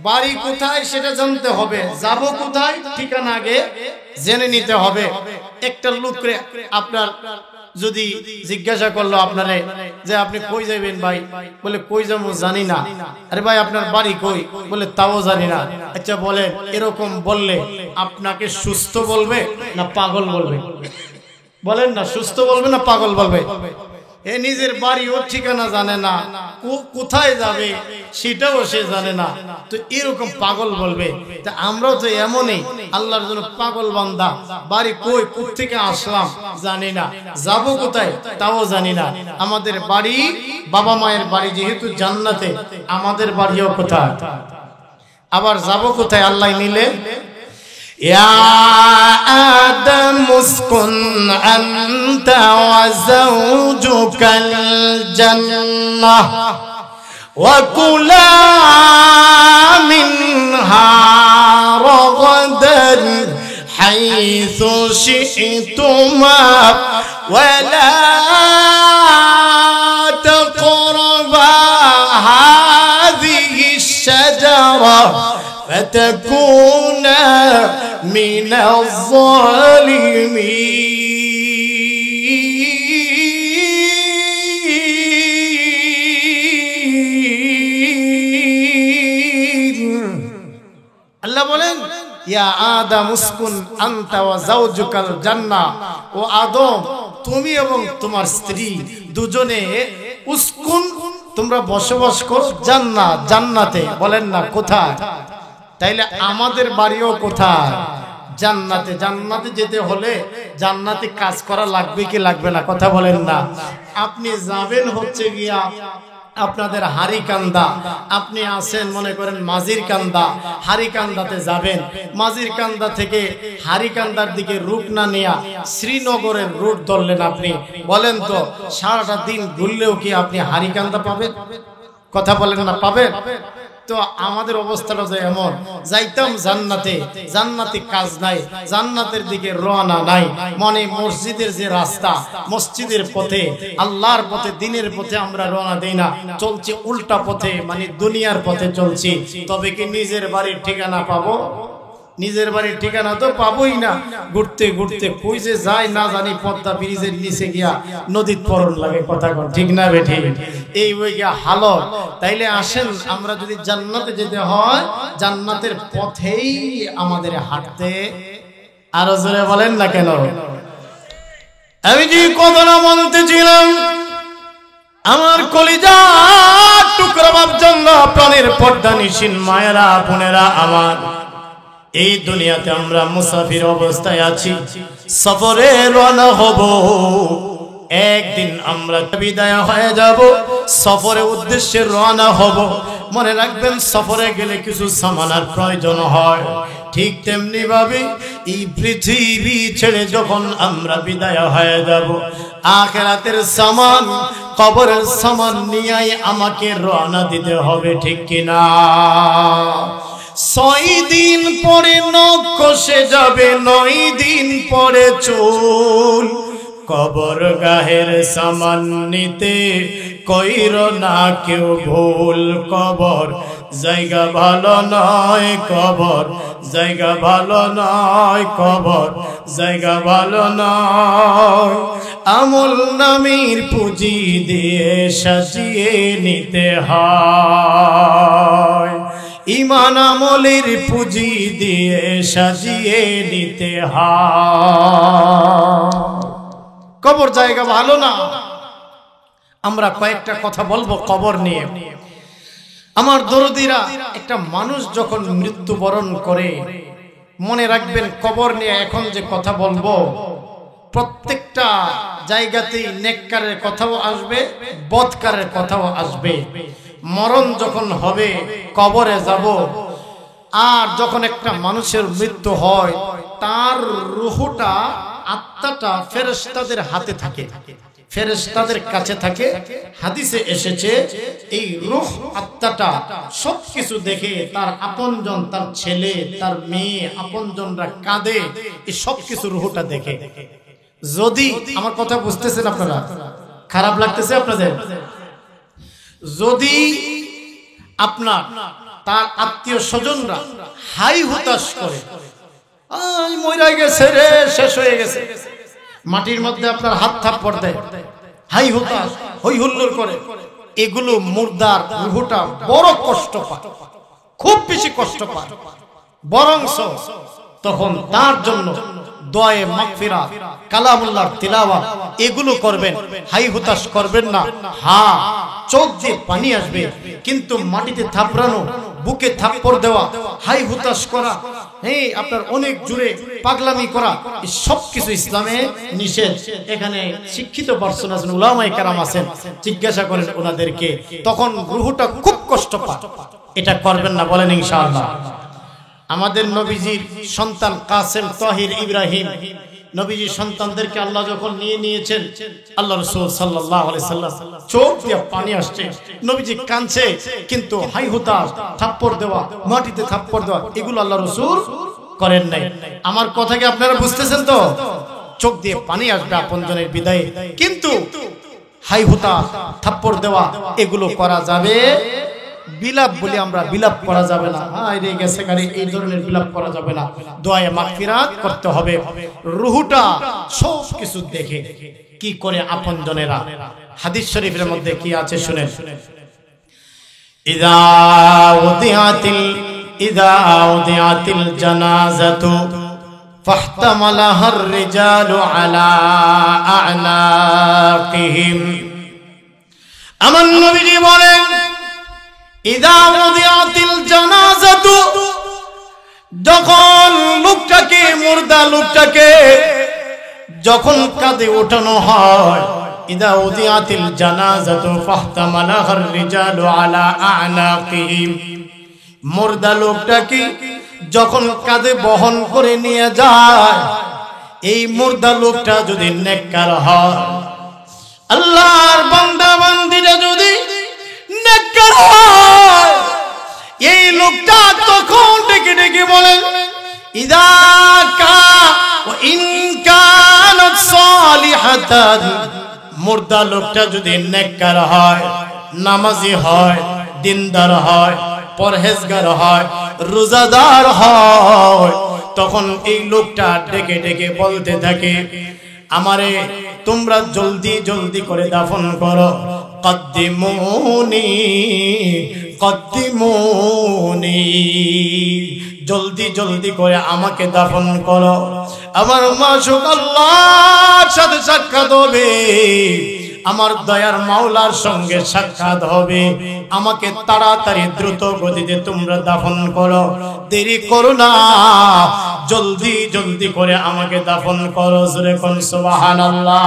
বাড়ি কোথায় সেটা জানতে হবে, যাব কোথায় ঠিকানা আগে জেনে নিতে হবে। একটা লোকরে আপনার যদি জিজ্ঞাসা করলো আপনারে যে আপনি কই যাবেন ভাই, বলে কই যাবো জানি না। আরে ভাই আপনার বাড়ি কই? বলে তাও জানি না। আচ্ছা বলেন, এরকম বললে আপনাকে সুস্থ বলবে না পাগল বলবে? বলেন না, সুস্থ বলবে না পাগল বলবে? এ নিজের বাড়িও ঠিকানা জানে না, কোথায় যাবে সেটাও সে জানে না, তো এরকম পাগল বলবে। তা আমরাও তো এমনই, আল্লাহর জন্য পাগল বান্দা। বাড়ি কই, কোত্থেকে আসলাম জানি না, যাব কোথায় তাও জানি না। আমাদের বাড়ি, বাবা মায়ের বাড়ি যেহেতু জান্নাতে, আমাদের বাড়িও কোথায়, আবার যাব কোথায় আল্লাহ নিলে? يا آدم اسكن أنت وزوجك الجنة وكلا منها رغدا حيث شئتما ولا تقربا هذه الشجرة فتكونا من الظالمين আল্লাহ বলেন ইয়া আদম উসকুন আনতা ওয়া যাওজুকাল জান্নাহ, ও আদম তুমি এবং তোমার স্ত্রী দুজনে উসকুন তোমরা বসবাস করো জান্নাত, জান্নাতে। বলেন না কোথায়? তাইলে আমাদের বাড়িও কোথায়? জান্নাতে। জান্নাতে যেতে হলে জান্নাতে কাজ করা লাগবে কি লাগবে না? কথা বলেন না। আপনি যাবেন হচ্ছে গিয়া আপনাদের হারিকান্দা, আপনি আছেন মনে করেন মাঝির কান্দা, হারিকান্দাতে যাবেন। মাঝির কান্দা থেকে হারিকান্দার দিকে রুট না নেয়া শ্রীনগরের রুট ধরলেন আপনি। বলেন তো সারাটা দিন ঘুরলেও কি আপনি হারিকান্দা পাবেন? কথা বলেন না, পাবেন? তো আমাদের অবস্থাটা যে এমন, যাইতাম জান্নাতে, জান্নাতে কাজ নাই, জান্নাতের দিকে রওনা নাই, মানে মসজিদের যে রাস্তা, মসজিদের পথে, আল্লাহর পথে, দিনের পথে আমরা রওনা দেই না, চলছি উল্টা পথে, মানে দুনিয়ার পথে চলছি। তবে কি নিজের বাড়ির ঠিকানা পাবো? নিজের বাড়ির ঠিকানা তো পাবোই না। ঘুরতে ঘুরতে কই যে যায় না জানি, পদ্মা ব্রিজের নিচে গিয়া নদীর পরন লাগে। কথা কন ঠিক না বেঠি? এই ওই গিয়া হালত। তাইলে আসেন আমরা যদি জান্নাতে যেতে হয়, জান্নাতের পথেই আমাদের হাঁটতে। আরো জোরে বলেন না কেন? আমি যে কথাটা বলতেছিলাম, আমার কলিজা টুকরা বাপ জন্য প্রাণের পর্দা নিশিন মায়েরা বোনেরা আমার, এই দুনিয়াতে আমরা মুসাফির অবস্থায় আছি, সফরে রওনা হব। একদিন আমরা বিদায় হয়ে যাব, সফরের উদ্দেশ্যে রওনা হব। মনে রাখবেন সফরে গেলে কিছু সামানের প্রয়োজন হয়। ঠিক তেমনি ভাবে এই পৃথিবী ছেড়ে যখন আমরা বিদায় হয়ে যাব, আখিরাতের সামান, কবরের সামান নিয়ে আমাকে রওনা দিতে হবে। ঠিক কিনা? 6 দিন পরে নখ কষে যাবে, 9 দিন পরে চুল। কবর গাহের সামান নিতে কইর না কেউ ভুল। কবর জায়গা ভালো নয়, কবর জায়গা ভালো নয়, কবর জায়গা ভালো নয়। আমল নামের পুঁজি দিয়ে সাজিয়ে নিতে হয়, ইমান আমলের পুঁজি দিয়ে সাজিয়ে নিতে হয়। কবর জায়গা ভালো না। আমরা কয়েকটা কথা বলবো কবর নিয়ে। আমার দরদিরা, একটা মানুষ যখন মৃত্যুবরণ করে, মনে রাখবেন কবর নিয়ে এখন যে কথা বলবো, প্রত্যেকটা জায়গাতেই নেককারের কথাও আসবে, বদকারের কথাও আসবে। মরণ যখন হবে, কবরে যাব। আর যখন একটা মানুষের মৃত্যু হয়, তার রূহটা, আত্মাটা ফেরেশতাদের হাতে থাকে, ফেরেশতাদের কাছে থাকে। হাদিসে এসেছে এই রূহ, আত্মাটা সবকিছু দেখে। তার আপনজন, তার ছেলে, তার মেয়ে, আপনজনরা কাঁদে, এই সবকিছু রূহটা দেখে। যদি, আমার কথা বুঝতেছেন আপনারা? খারাপ লাগতেছে আপনাদের? যদি আপনার তার আত্মীয় স্বজনরা হাই হুতাশ করে, মরে গেছে রে, শেষ হয়ে গেছে, মাটির মধ্যে আপনার হাত থাপ্পড় দেয়, হাই হুতাশ, হই হুল্লোড় করে, এগুলো মুর্দার রূহটা বড় কষ্ট পায়, খুব বেশি কষ্ট পায়। বরংস তখন তার জন্য দোয়ায়ে মাগফিরাত, কালামুল্লাহর তিলাওয়াত এগুলো করবেন, হাই হুতাশ করবেন না। হ্যাঁ, চোখ দিয়ে পানি আসবে, কিন্তু মাটিতে থাপড়ানো, বুকে থাপ্পড় দেওয়া, হাই হুতাশ করা, আপনার অনেক জুড়ে পাগলামি করা, এই সব কিছু ইসলামে নিষেধ। এখানে শিক্ষিত পার্সন আছেন, উলামায়ে কেরাম আছেন, জিজ্ঞাসা করেন ওনাদেরকে, তখন রূহটা খুব কষ্ট পায়। এটা করবেন না, বলেন ইনশাআল্লাহ। আমাদের নবীজির সন্তান কাসেম, তাহির, ইব্রাহিম, নবীজির সন্তানদেরকে আল্লাহ যখন নিয়ে নিয়েছেন, আল্লাহ রাসূল সাল্লাল্লাহু আলাইহি সাল্লাম চোখ দিয়ে পানি আসছে, নবীজি কাঁদছে, কিন্তু হাই হুতাশ, থাপ্পড় দেওয়া, মাটিতে থাপ্পড় দেওয়া, এগুলো আল্লাহ রাসূল করেন নাই। আমার কথা কি আপনারা বুঝতেছেন তো? চোখ দিয়ে পানি আসবে আপনজনের বিদায়ে, কিন্তু হাই হুতাশ, থাপ্পড় দেওয়া এগুলো করা যাবে। বিলাপ বলি আমরা, বিলাপ করা যাবে না, হায়রে গেছে গাড়ি, এই ধরনের বিলাপ করা যাবে না। দোয়ায়ে মাগফিরাত করতে হবে। রুহুটা সব কিছু দেখে কি করে আপনজনেরা। হাদিস শরীফের মধ্যে কি আছে শুনেন, ইযা উদিয়াতিল জানাজাতু ফাহতামালাহার রিজালু আলা আ'নাকিহিম। আমার নবীজি বলেন, ইযা উদিয়াতিল জানাজাতু, যখন লোকটাকে, মুর্দা লোকটাকে যখন কাঁধে ওঠানো হয়, ইযা উদিয়াতিল জানাজাতু ফাহতামালাহার রিজালু আলা আ'নাকিহিম, মুর্দা লোকটাকে যখন কাঁধে বহন করে নিয়ে যায়, এই মুর্দা লোকটা যদি নেককার হয়, আল্লাহর বান্দা বান্দীরা যদি নেককার হয়, এই লোকটা তখন ডেকে ডেকে বলেন, ইযা কা ওয়া ইন কানাত সালিহাতান, মুর্দা লোকটা যদি নেককার হয়, নামাজি হয়, দিনদার হয়, পরহেজগার হয়, রোজাদার হয়, তখন এই লোকটা ডেকে ডেকে বলতে থাকে, আমারে তোমরা জলদি জলদি করে দাফন করো, কদ্দিমুনি কদ্দিমুনি, জলদি জলদি করে আমাকে দাফন করো। আমার মাশুক আল্লাহর সাথে সাক্ষাৎ হবে, আমার দয়ার মাওলার সঙ্গে সাক্ষাৎ হবে, আমাকে তাড়াতাড়ি দ্রুত গতিতে তোমরা দাফন করো, দেরি করো না, জলদি জলদি করে আমাকে দাফন করো। জোরে কোন সুবহানাল্লাহ।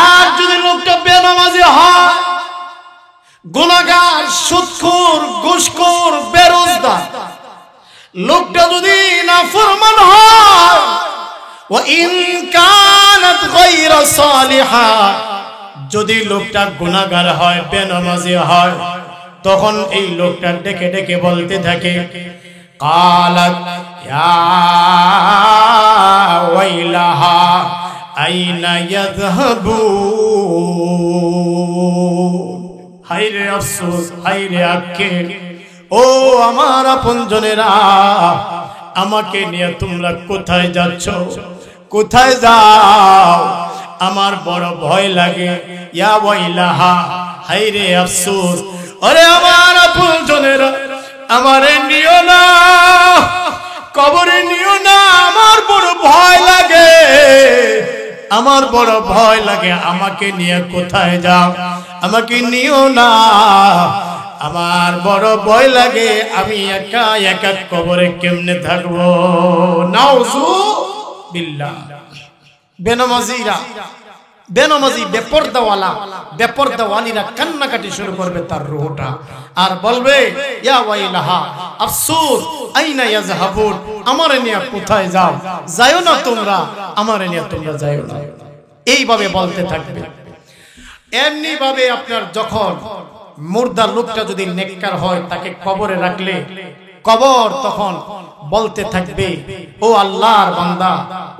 আর যদি লোকটা বেনামাজি হয়, গুনাহগার, সুদখোর, ঘুষখোর, বেরোজগার, লোকটা যদি নাফরমান হয়, ওয়া ইন কানাত গায়রা সালিহা, যদি লোকটা গুনাহগার হয়, বেনামাজি হয়, তখন এই লোকটা ডেকে ডেকে বলতে থাকে, কালাত ইয়া ওয়াইলাহা আইনা ইয়াযহাবুন, হায়রে আফসোস, হায়রে আক্ষেপ, ও আমার আপনজনেরা, আমাকে নিয়ে তোমরা কোথায় যাচ্ছ, কোথায় যাও, আমার বড় ভয় লাগে। ইয়া ওয়াইলাহা, হায়রে আফসোস, আরে আমার আপনজনেরা, আমারে নিও না, কবরে নিও না, আমার বড় ভয় লাগে, আমার বড় ভয় লাগে, আমাকে নিয়ে কোথায় যাও, আমাকে নিও না, আমার বড় ভয় লাগে, আমি একা একা কবরে কেমনে থাকবো। নাউযুবিল্লাহ। বেনামাজিরা, বেনামাজি বেপরদাওয়ালা, বেপরদাওয়ালিরা কান্নাকাটি শুরু করবে তার রূহটা, আর বলবে, ইয়া ওয়াইলাহা, আফসোস, আইনা ইয়াযহাবুন, আমারে নিয়ে কোথায় যাও, যাও না তোমরা, আমারে নিয়ে তোমরা যাও না, এইভাবে বলতে থাকবে। এমনি ভাবে আপনার যখন মুর্দা লোকটা যদি নেককার হয়, তাকে কবরে রাখলে কবর তখন বলতে থাকবে, ও আল্লাহর বান্দা,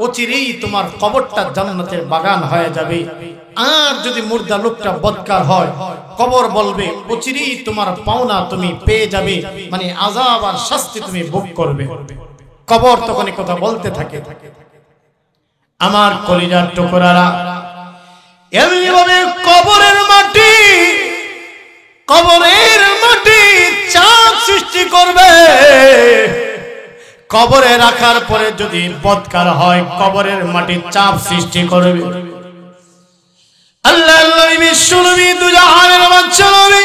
অচিরেই তোমার কবরটা জান্নাতের বাগান হয়ে যাবে। আর যদি মুর্দা লোকটা বদকার হয়, কবর বলবে, অচিরেই তোমার পাওনা তুমি পেয়ে যাবে, মানে আযাব আর শাস্তি তুমি ভোগ করবে। কবর তখন এই কথা বলতে থাকে। আমার কলিজার টুকরারা, এমনি ভাবে কবরের মাটি, কবরের মাটি চাপ সৃষ্টি করবে। কবরে রাখার পরে যদি বদকার হয়, কবরের মাটি চাপ সৃষ্টি করবে। আল্লাহর নবী বিশ্বনবী দুজাহানের বাদশা নবী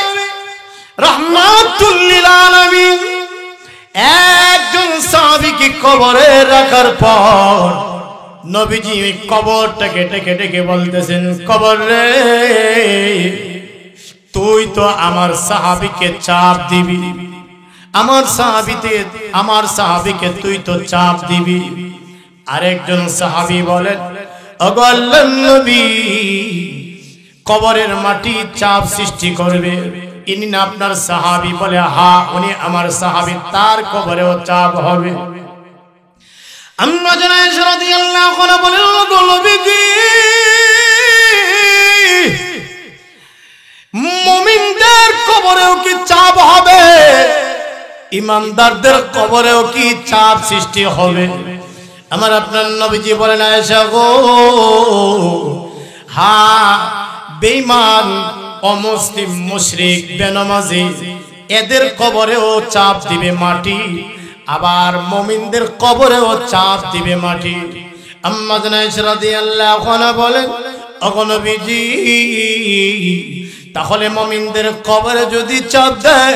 রাহমাতুল লিল আলামিন একজন সাহাবীকে কবরে রাখার পর নবীজি ওই কবরটাকে ডেকে ডেকে বলতেছেন, কবর রে, তুই তো আমার সাহাবীকে চাপ দিবি, আমার সাহাবীকে তুই তো চাপ দিবি। আরেকজন সাহাবী বলেন, ওগো আল্লাহর নবী, কবরের মাটি চাপ সৃষ্টি করবে, ইনি না আপনার সাহাবী? বলে হ্যাঁ, উনি আমার সাহাবী, তার কবরেও চাপ হবে। আম্মা জান আয়েশা রাদিয়াল্লাহু আনহা বলেন, ওগো নবীজি, মুমিনদের কবরেও কি চাপ হবে? ইমানদারদের কবরেও কি চাপ সৃষ্টি হবে? আমার আপনার নবীজি বলেন, আয়েশা গো, হ্যাঁ, বেঈমান, অমুসলিম, মুশরিক, বেনামাজি, এদের কবরেও চাপ দিবে মাটি, আবার মুমিনদের কবরেও চাপ দিবে মাটি। আম্মা জান আয়েশা রাদিয়াল্লাহু আনহা বলেন, ওগো নবীজি, তাহলে মুমিনদের কবরে যদি চাপ দেয়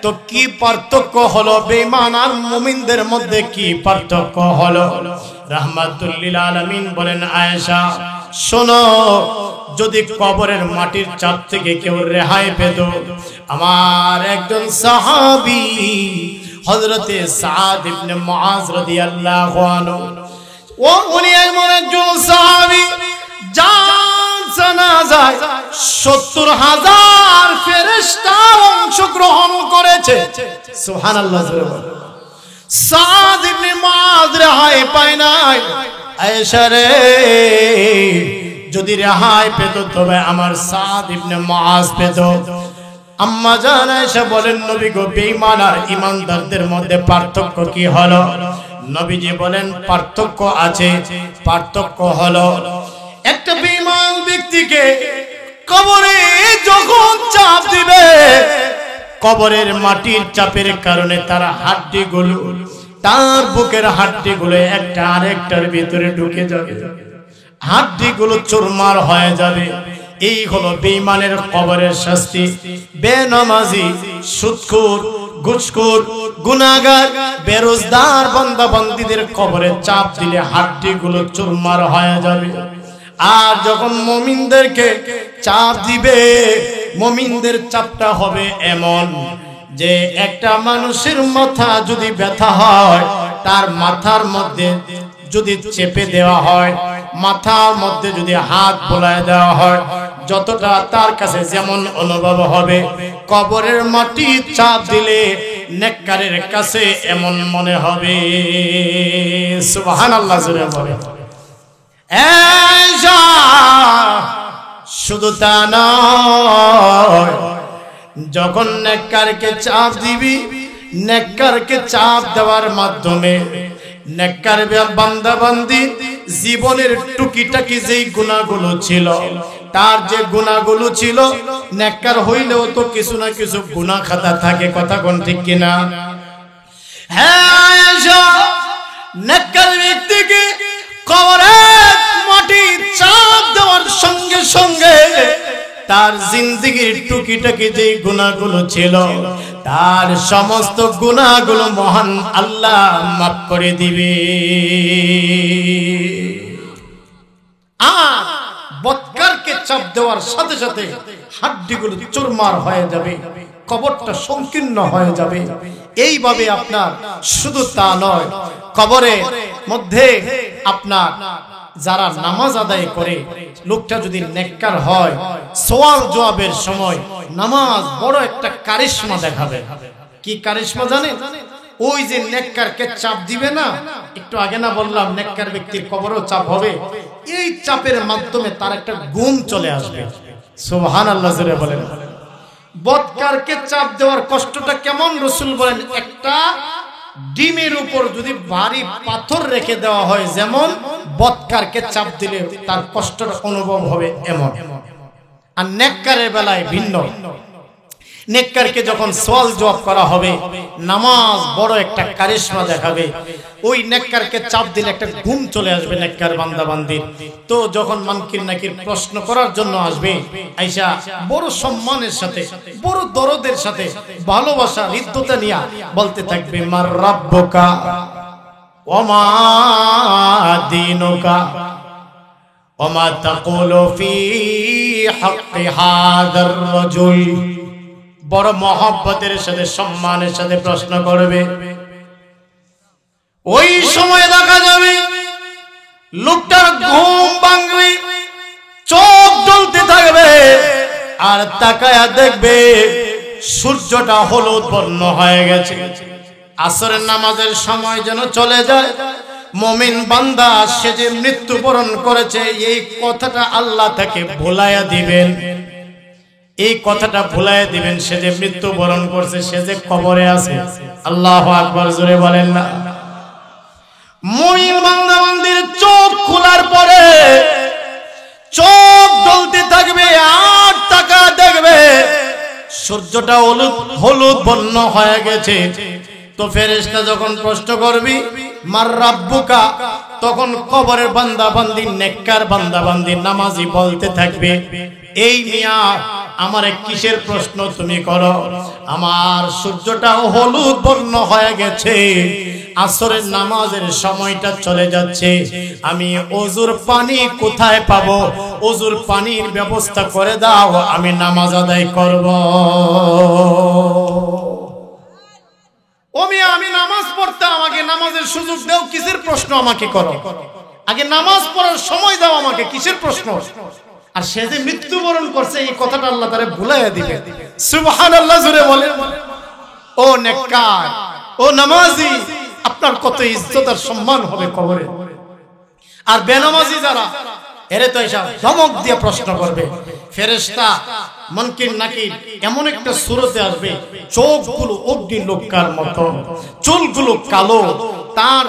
তো কি পার্থক্য হলো? বেঈমান আর মুমিনদের মধ্যে কি পার্থক্য হলো? রাহমাতুল লিল আলামিন বলেন, আয়েশা শোনো, যদি কবরের মাটির চাপ থেকে কেউ রেহাই পেত, আমার একজন সাহাবী হযরতে সাদ ইবনে মুআজ রাদিয়াল্লাহু আনহু, উনি এমন একজন সাহাবী যার জানাজায় ৭০,০০০ ফেরেশতা অংশগ্রহণ করেছে। সুবহানাল্লাহ। সাদ ইবনে মুআজ রেহাই পায় নাই। আয়েশা রে, যদি রেহাই পেত তবে আমার সাদ ইবনে মুআজ পেত। আম্মা জান আয়েশা বলেন, নবী গো, বেঈমান আর ঈমানদারদের মধ্যে পার্থক্য কি হলো? নবীজি বলেন, পার্থক্য আছে। পার্থক্য হলো, একটা বেঈমান ব্যক্তিকে কবরে যখন চাপ দিবে, কবরের মাটির চাপের কারণে তার হাড্ডিগুলো, তার বুকের হাড্ডিগুলো একটা আরেকটার ভিতরে ঢুকে যাবে, হাড্ডিগুলো চুরমার হয়ে যাবে। এই হলো বেঈমানের কবরের শাস্তি। বেনামাজি, সুদখোর, ঘুষখোর, গুনাহগার, বেরোজগার বান্দা বান্দীদের কবরে চাপ দিলে হাড্ডিগুলো চুরমার হয়ে যাবে। আর যখন মুমিনদেরকে চাপ দিবে, মুমিনদের চাপটা হবে এমন যে একটা মানুষের মাথা যদি ব্যথা হয়, তার মাথার মধ্যে যদি চেপে দেওয়া হয়, মাথার মধ্যে যদি হাত বোলায় দেওয়া হয়, যতটা তার কাছে যেমন অনুভব হবে, কবরের মাটি চাপ দিলে নেককারের কাছে এমন মনে হবে। সুবহানাল্লাহ জোরে বলে। শুধু তা নয়, যখন নেককারকে চাপ দিবি, নেককারকে চাপ দেওয়ার মাধ্যমে নেককার বান্দা বান্দি জীবনের টুকিটাকি যেই গুনাহগুলো ছিল, তার যে গুনাহগুলো ছিল, নেককার হইলেও তো কিছু না কিছু গুনাহ খাতা থাকে। কথা কোন ঠিক কিনা? হ্যাঁ, নেককার ব্যক্তিকে কবরে মাটি চাপ দেওয়ার সঙ্গে সঙ্গে তার জিন্দেগির টুকিটাকি যে গুনাহগুলো ছিল, তার সমস্ত গুনাহগুলো মহান আল্লাহ মাফ করে দিবে। আর বদকারকে চাপ দেওয়ার সাথে সাথে হাড্ডিগুলো চুরমার হয়ে যাবে, কবরটা সংকীর্ণ হয়ে যাবে। এইভাবে আপনার শুধু তা নয়, কবরের মধ্যে আপনার যারা নামাজ আদায় করে, লোকটা যদি নেককার হয়, সওয়াল জবাবের সময় নামাজ বড় একটা কারিশমা দেখাবে। কি কারিশমা জানেন? ওই যে নেককারকে চাপ দিবে না, একটু আগে না বললাম নেককার ব্যক্তির কবরেও চাপ হবে, এই চাপের মাধ্যমে তার একটা গুণ চলে আসবে। সুবহানাল্লাহ জোরে বলেন। বদকারকে চাপ দেওয়ার কষ্টটা কেমন? রাসূল বলেন, একটা ডিমের উপর যদি ভারী পাথর রেখে দেওয়া হয়, যেমন বদকারকে চাপ দিলে তার কষ্টের অনুভব হবে এমন। আর নেককারের বেলায় ভিন্ন। নেককারকে যখন সওয়াল জবাব করা হবে, নামাজ বড় একটা কারিশমা দেখাবে। ওই নেককারকে চাপ দিলে একটা ঘুম চলে আসবে নেককার বান্দা বান্দির। তো যখন মুনকির নাকির প্রশ্ন করার জন্য আসবে, আয়েশা বড় সম্মানের সাথে, বড় দরদের সাথে, ভালোবাসা হৃদ্যতা নিয়ে বলতে থাকবে, মার রাব্বুকা ওয়া মা দীনুকা ওয়া মা তাকুলু ফি হাক্কি হাযার রাজুল। বড় মহব্বতের সাথে সম্মানের সাথে প্রশ্ন করবে। ওই সময় দেখা যাবে লোকটার ঘুম ভাঙবে, চোখ জ্বলতে থাকবে, আর তাকায়া দেখবে সূর্যটা হলুদ বর্ণ হয়ে গেছে। আসরের নামাজের সময় যেন চলে যায়। মুমিন বান্দা সে যে মৃত্যুবরণ করেছে এই কথাটা আল্লাহ তাকে ভুলাইয়া দিবেন, এই কথাটা ভুলাইয়া দিবেন। সে যে মৃত্যুবরণ করছে, সে যে কবরে আছে। আল্লাহু আকবার, জোরে বলেন না। মুমিন বান্দা বান্দির চোখ খোলার পরে চোখ জ্বলতে থাকবে, আর তাকা দেখবে সূর্যটা হলুদ বর্ণ হয়ে গেছে। তো ফেরেশতা যখন প্রশ্ন করবি মার রাব্বুকা, তখন কবরের বান্দা বান্দি, নেককার বান্দা বান্দি, নামাজি বলতে থাকবে, এই মিয়া আমারে কিসের প্রশ্ন তুমি করো? আমার সূর্যটা হলুদ বর্ণ হয়ে গেছে, আসরের নামাজের সময়টা চলে যাচ্ছে, আমি ওযুর পানি কোথায় পাবো? ওযুর পানির ব্যবস্থা করে দাও, আমি নামাজ আদায় করব। ও মিয়া, আমি নামাজ পড়তে, আমাকে নামাজের সুযোগ দাও, কিসের প্রশ্ন আমাকে করো? আগে নামাজ পড়ার সময় দাও আমাকে, কিসের প্রশ্ন? আর সে যে মৃত্যুবরণ করছে এই কথাটা আল্লাহ তারে ভুলাইয়া দিবে। সুবহানাল্লাহ, জোরে বলেন। ও নেককার, ও নামাজি, আপনার কত ইজ্জত আর সম্মান হবে কবরে। আর বেনামাজি যারা, এরে তো এসব ধমক দিয়ে প্রশ্ন করবে। ফেরেশতা মুনকির নাকির এমন একটা সূরতে আসবে, চোখগুলো অগ্নি লোকার মতো, চুলগুলো কালো, তার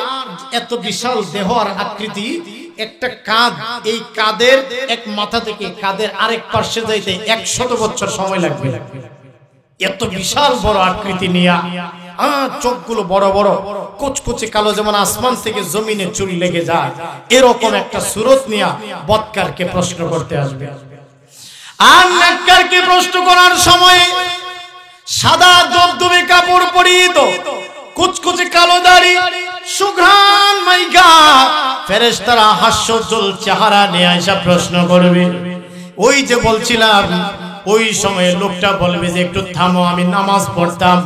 এত বিশাল দেহ আর আকৃতি, একটা কাঁধ, এই কাঁধের এক মাথা থেকে কাঁধের আরেক পাশে যাইতে 100 বছর সময় লাগবে। এত বিশাল বড় আকৃতি নিয়া, চোখগুলো বড় বড়, কুচকুচে কালো, যেমন আসমান থেকে জমিনে চুল লেগে যায়, এরকম একটা সূরত নিয়া বদকারকে প্রশ্ন করতে আসবে। আর নেককারকে প্রশ্ন করার সময় সাদা দবদবে কাপড় পরিহিত, কুচকুচে কালো দাড়ি, সুঘ্রাণ মাইকা ফেরেশতারা হাস্যোজ্জ্বল চেহারা নিয়ে আইসা প্রশ্ন করবে। ওই যে বলছিলাম, ওই সময়ে লোকটা বলবে যে একটু থামো, আমি নামাজ পড়তাম।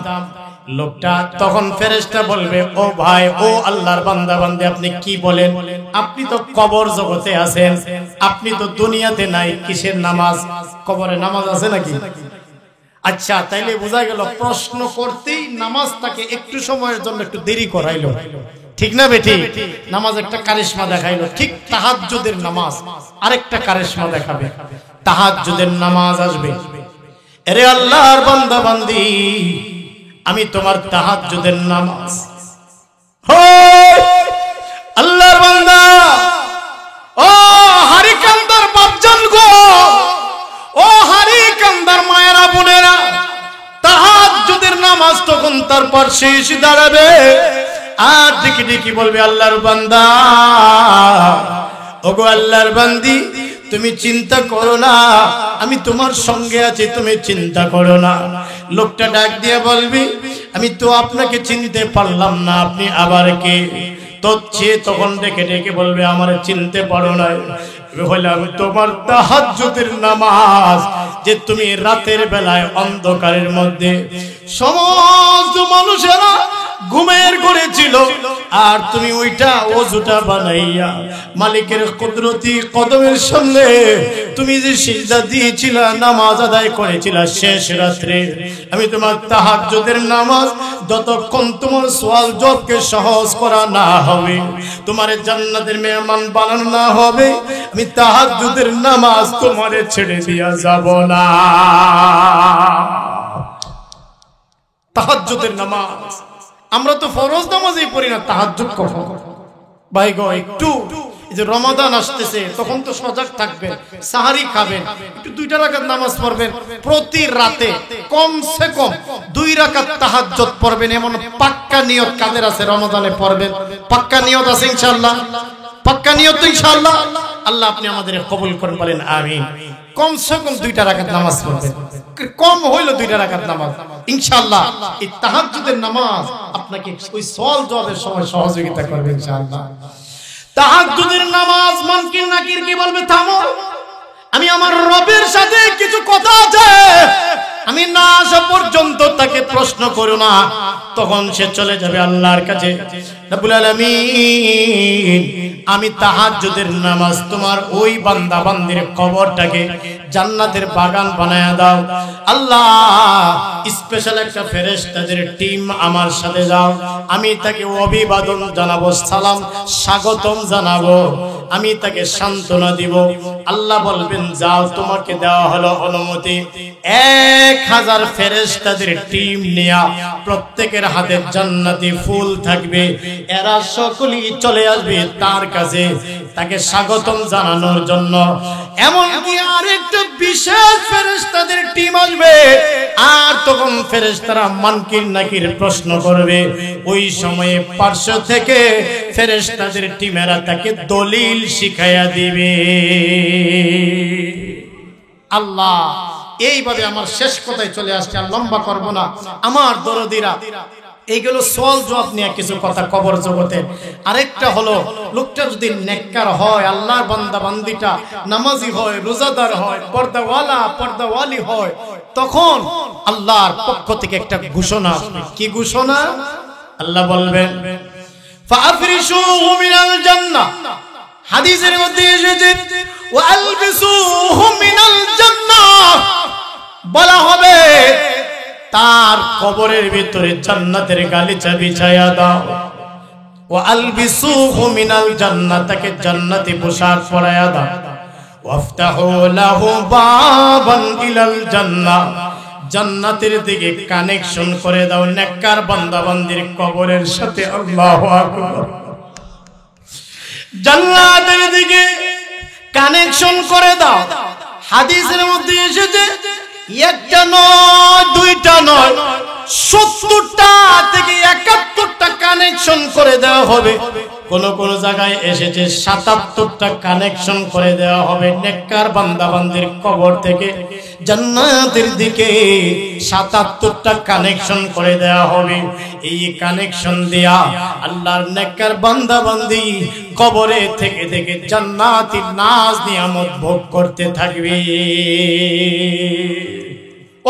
লোকটা তখন ফেরেশতা বলবে, ও ভাই, ও আল্লাহর বান্দা বান্দী, আপনি কি বলেন? আপনি তো কবর জগতে আছেন, আপনি তো দুনিয়াতে নাই, কিসের নামাজ? কবরে নামাজ আছে নাকি? আচ্ছা, তাইলে বোঝা গেল প্রশ্ন করতেই নামাজটাকে একটু সময়ের জন্য একটু দেরি করাইলো, ঠিক না বেটি? নামাজ একটা কারিশমা দেখাইলো। ঠিক তাহাজ্জুদের নামাজ আরেকটা কারিশমা দেখাবে, তাহাজ্জুদের নামাজ আসবে। আরে আল্লাহর বান্দা বান্দি, আমি তোমার তাহাজ্জুদের নামাজ, আল্লাহর বান্দা, ও হারিকান্দার বাপজান গো, ও হারিকান্দার মায়েরা বোনেরা, তাহাজ্জুদের নামাজ তখন তারপর শেষ দাঁড়াবে, আর ডেকে ডেকে বলবে, আল্লাহর বান্দা, ওগো আল্লাহর বান্দি, তুমি চিন্তা করো না, আমি তোমার সঙ্গে আছি, তুমি চিন্তা করো না। লোকটা ডাক দিয়ে বলবি, আমি তো আপনাকে চিনতে পারলাম না, আপনি আবার কে? তো সে তখন ডেকে ডেকে বলবে, আমার চিনতে পারো না, হইলাম তোমার তাহাজ্জুদের নামাজ, যে তুমি রাতের বেলায় অন্ধকারের মধ্যে সমস্ত মানুষেরা ঘুমের ঘরে ছিল, আর তুমি ওইটা ওযুটা বানাইয়া মালিকের কুদরতি কদমের সামনে তুমি যে সিজদা দিয়েছিলা, নামাজ আদায় করেছিলা শেষ রাত্রে, আমি তোমার তাহাজ্জুদের নামাজ, যতক্ষণ তোমার সওয়াল জবকে সহজ করা না হবে, তোমার জান্নাতের মেহমান বানানো না হবে, আমি তাহাজ্জুদের নামাজ তোমারে ছেড়ে দিয়া যাব না। তাহাজ্জুদের নামাজ আমরা তো ফরজ নামাজই পড়ি না, তাহাজ্জুদ কখন? ভাই গো, একটু এই যে রমাদান আসতেছে, তখন তো সজাগ থাকবেন, সাহারি খাবেন, একটু 2 রাকাত নামাজ পড়বেন, প্রতি রাতে কমসে কম 2 রাকাত তাহাজ্জুদ পড়বেন। এমন পাক্কা নিয়ত কাদের আছে রমাদানে পড়বেন? পাক্কা নিয়ত আছে ইনশাআল্লাহ? পাক্কা নিয়ত ইনশাআল্লাহ? আল্লাহ আপনি আমাদের কবুল করুন, বলেন আমিন। কমসে কম 2 রাকাত নামাজ পড়বেন, কম হইলো 2 রাকাত নামাজ ইনশাআল্লাহ। এই তাহাজ্জুদের নামাজ আপনাকে ওই সওয়াল জবাবের সময় সহযোগিতা করবে ইনশাআল্লাহ। তাহাজ্জুদের নামাজ মুনকির নাকির কি বলবে? থামো, আমি আমার রবের সাথে কিছু কথা আছে, আমি না আসা পর্যন্ত তাকে প্রশ্ন করো না, তখন সে চলে যাবে আল্লাহর কাছে। রব্বুল আলামিন, আমি তাহাজ্জুদের নামাজ তোমার ওই বান্দা বান্দির কবরটাকে জান্নাতের বাগান বানায়া দাও। আল্লাহ, স্পেশাল একটা ফেরেশতাদের টিম আমার সাথে যাও, আমি তাকে অভিবাদন জানাবো, সালাম স্বাগতম জানাবো, আমি তাকে সান্ত্বনা দিব। আল্লাহ বলবেন যাও, তোমাকে দেওয়া হলো অনুমতি। 1000 ফেরেশতাদের টিম নিয়া প্রত্যেকের হাতে জান্নাতি ফুল থাকবে, এরা সকলেই চলে আসবে তার কাছে তাকে স্বাগতম জানানোর জন্য। এমনকি আরেকটা বিশেষ ফেরেশতাদের টিম আসবে, আর তখন ফেরেশতারা মানকির নাকির প্রশ্ন করবে। ওই সময়ে পার্শ্ব থেকে ফেরেশতাদের টিমেরা তাকে দলিল শিখাইয়া দিবে। আল্লাহ, এইভাবে আমার শেষ কথায় চলে আসছে, আর লম্বা করব না। আমার দরদিরা, এইগুলো সওয়াল জবাব নিয়ে কিছু কথা কবর জগতে। আরেকটা হলো, লোকটা যদি নেককার হয়, আল্লাহর বান্দা বান্দিটা নামাজি হয়, রোজাদার হয়, পর্দাওয়ালা পর্দাওয়ালি হয়, তখন আল্লাহর পক্ষ থেকে একটা ঘোষণা আসবে। কি ঘোষণা? আল্লাহ বলবেন ফাফরিশুহু মিনাল জান্নাহ, হাদিসের মধ্যে এসেছে ওয়ালবিসুহু মিনাল জান্নাহ, বলা হবে তার কবরের ভিতরে জান্নাতের গালিচা বিছায়া দাও। ওয়ালবিসুহু মিনাল জান্নাহ, তাকে জান্নাতি পোশাক পরায়া দাও। ওয়াফতাহু লাহু বাবান ইলাল জান্নাহ, জান্নাতের দিকে কানেকশন করে দাও নেককার বান্দা বান্দির কবরের সাথে। আল্লাহু আকবার। জান্নাতের দিকে কানেকশন করে দাও। হাদিসের মধ্যে এসেছে একটা নয়, দুইটা নয়, 70টা থেকে 71টা কানেকশন করে দেওয়া হবে। কোন কোন জায়গায় এসেছে 77টা কানেকশন করে দেওয়া হবে নেককার বান্দা বান্দির কবর থেকে জান্নাতের দিকে। 77টা কানেকশন করে দেওয়া হবে। এই কানেকশন দেয়া আল্লাহর নেককার বান্দা বান্দি কবরে থেকে থেকে জান্নাতের নাজ নিয়ামত ভোগ করতে থাকবে।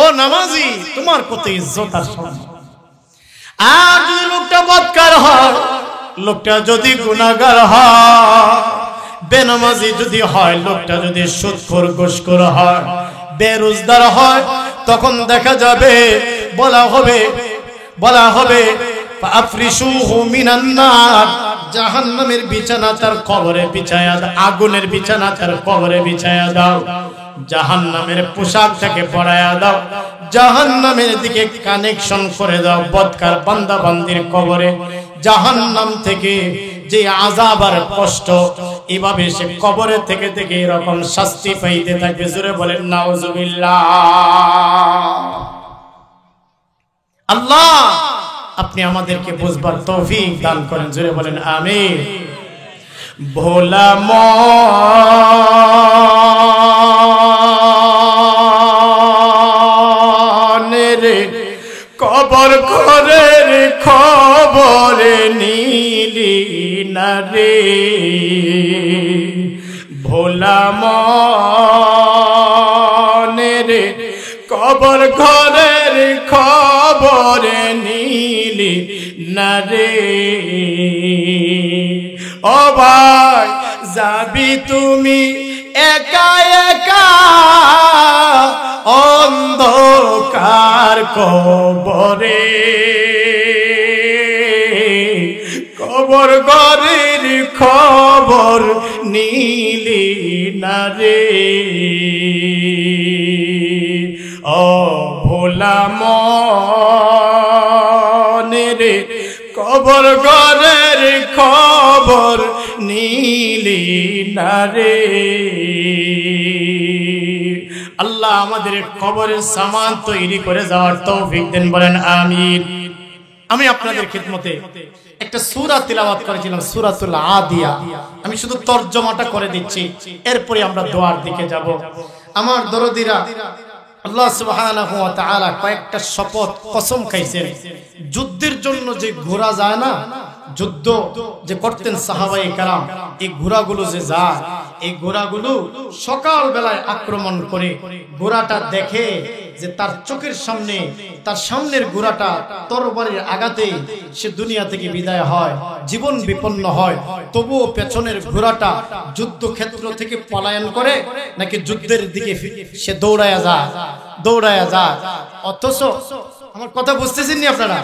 ও নামাজি, তোমার কত ইজ্জত আর সম্মান। আর যদি লোকটা বদকার হয়, লোকটা যদি গুনাহগার হয়, বেনামাজি যদি হয়, লোকটা যদি সুদখোর ঘুষখোর হয়, বেরোজগার হয়, তখন দেখা যাবে বলা হবে ফাফরিশুহু মিনান নার, জাহান্নামের বিছানা তার কবরে বিছায়া দাও, আগুনের বিছানা তার কবরে বিছায়া দাও, জাহান্নামের পোশাকটাকে পরায়া দাও, জাহান্নামের দিকে কানেকশন করে দাও বদকার বান্দা বান্দির কবরে। জাহান্নাম থেকে যে আযাব আর কষ্ট, এভাবে সে কবরে থেকে থেকে এরকম শাস্তি পাইতে থাকবে। জোরে বলেন নাউজুবিল্লাহ। আল্লাহ, আপনি আমাদেরকে বুঝবার তৌফিক দান করেন। জোরে বলেন আমিন। ভোলা মনের কবর ঘরের খবর নিলি না রে, ভোলা মনের কবর ঘরের খবর নিলি না রে। ও ভাই, যাবি তুমি একা একা অন্ধকার কবরে, কবর ঘরের খবর নিলি না রে। ও ভোলা মনের কবর ঘরের খবর নিলি না রে। আল্লাহ আমাদের কবরের সামান তৈরি করে যাওয়ার তৌফিক দেন। বলেন আমিন। আমি আপনাদের খিদমতে একটা সূরা তিলাওয়াত করেছিলাম, সূরাতুল আদিয়া। আমি শুধু তরজমাটা করে দিচ্ছি, এরপরে আমরা দোয়ার দিকে যাব। আমার দরদিরা, আল্লাহ সুবহানাহু ওয়া তাআলা কয়েকটা শপথ কসম খাইছেন। যুদ্ধের জন্য যে ঘোড়া যায় না, যুদ্ধ যে করতেন সাহাবায়ে কেরাম, এই ঘোড়াগুলো যে যায়, এই ঘোড়াগুলো সকাল বেলায় আক্রমণ করে ঘোড়াটা দেখে যে তার চোখের সামনে তার সামনের ঘোড়াটা তরবারির আঘাতে সে দুনিয়া থেকে বিদায় হয়, জীবন বিপন্ন হয়, তবুও পেছনের ঘোড়াটা যুদ্ধক্ষেত্র থেকে পলায়ন করে নাকি যুদ্ধের দিকে সে দৌড়ায়া যায়। অথচ আমার কথা বুঝতেছেন নি আপনারা?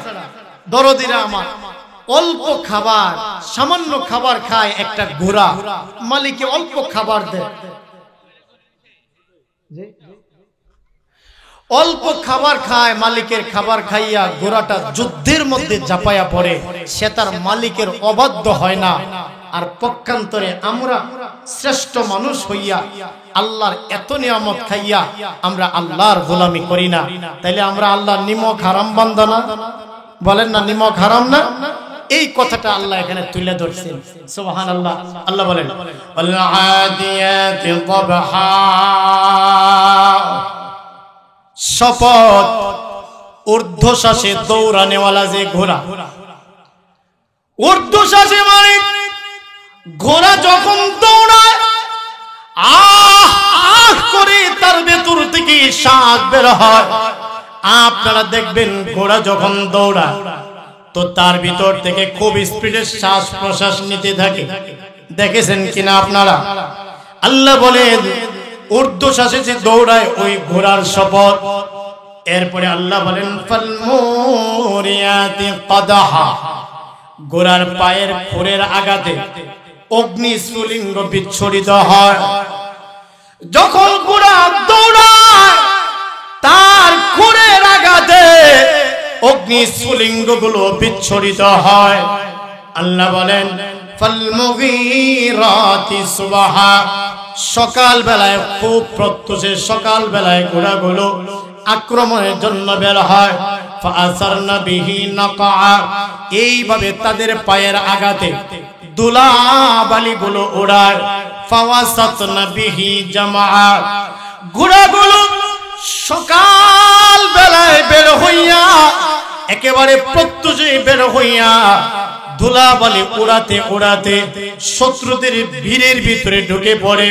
দরদিরা আমার, অল্প খাবার, সামান্য খাবার খায় একটা ঘোড়া, মালিকে অল্প খাবার দেয়, অল্প খাবার খায়, মালিকের খাবার খাইয়া ঘোড়াটা যুদ্ধের মধ্যে ঝাঁপাইয়া পড়ে, সে তার মালিকের অবাধ্য হয় না। আর পক্ষান্তরে আমরা শ্রেষ্ঠ মানুষ হইয়া আল্লাহর এত নিয়ামত খাইয়া আমরা আল্লাহর গোলামি করি না। তাইলে আমরা আল্লাহর নিমক হারাম বান্দা না? বলেন না, নিমক হারাম না? এই কথাটা আল্লাহ এখানে তুলে ধরছেন। সুবহানাল্লাহ। আল্লাহ বলেন শপথ, ঊর্ধ্বশ্বাসে দৌড়ানেওয়ালা যে ঘোড়া, ঊর্ধ্বশ্বাসে মানে ঘোড়া যখন দৌড়ায় আহ আহ করে তার ভেতর থেকে শ্বাস বের হয়। আপনারা দেখবেন ঘোড়া যখন দৌড়ায় তো তার ভিতর থেকে খুব স্পিডে শ্বাস প্রশ্বাস নিতে থাকে, দেখেছেন কিনা আপনারা? আল্লাহ বলেন ঊর্ধ্বশ্বাসে যে দৌড়ায় ওই ঘোড়ার শপথ। এরপরে আল্লাহ বলেন ফালমুরিয়াতি কদাহা, ঘোড়ার পায়ের খুরের আঘাতে অগ্নি স্ফুলিঙ্গ বিচ্ছুরিত হয়। যখন ঘোড়া দৌড়ায় তার খুরের আঘাতে অগ্নি স্ফুলিঙ্গ গুলো বিচ্ছুরিত হয়। আল্লাহ বলেন ফালমুগীরাতি সুবহা, সকাল বেলায় খুব প্রত্যুষে সকাল বেলায় ঘোড়াগুলো আক্রমণের জন্য বের হয়। ফাআসারনা বিহি নাকা, এইভাবে তাদের পায়ের আঘাতে ধুলাবালিগুলো ওড়ায়। ফাওয়াসাতনা বিহি জামা, ঘোড়াগুলো সকাল বেলায় বের হইয়া একেবারে প্রত্যুষে বের হইয়া ধুলাবালি উড়াতে উড়াতে শত্রুদের ভিড়ের ভিতরে ঢুকে পড়ে।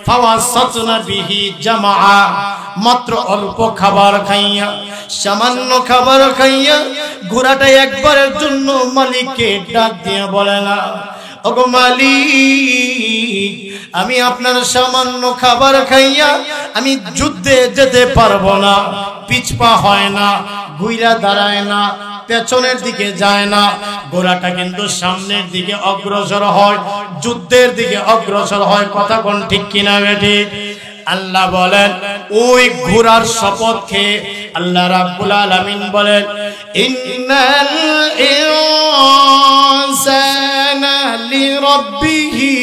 ফাওয়াসাতনা বিহি জামা, মাত্র অল্প খাবার খাইয়া, সামান্য খাবার খাইয়া ঘোড়াটা একবারের জন্য মালিককে ডাক দিয়ে বলে না, ওগো মালিক, আমি আপনার সামান্য খাবার খাইয়া আমি যুদ্ধে যেতে পারবো না। পিছপা হয় না, ঘুইরা দাঁড়ায় না, পেছনের দিকে যায় না, ঘোড়াটা কিন্তু সামনের দিকে অগ্রসর হয়, যুদ্ধের দিকে অগ্রসর হয়। কথা কোন ঠিক কিনা বেঠি? আল্লাহ বলেন ওই ঘোড়ার শপথ খেয়ে আল্লাহ রাব্বুল আলামিন বলেন ইন্নাল ইনসানা লিরাব্বিহি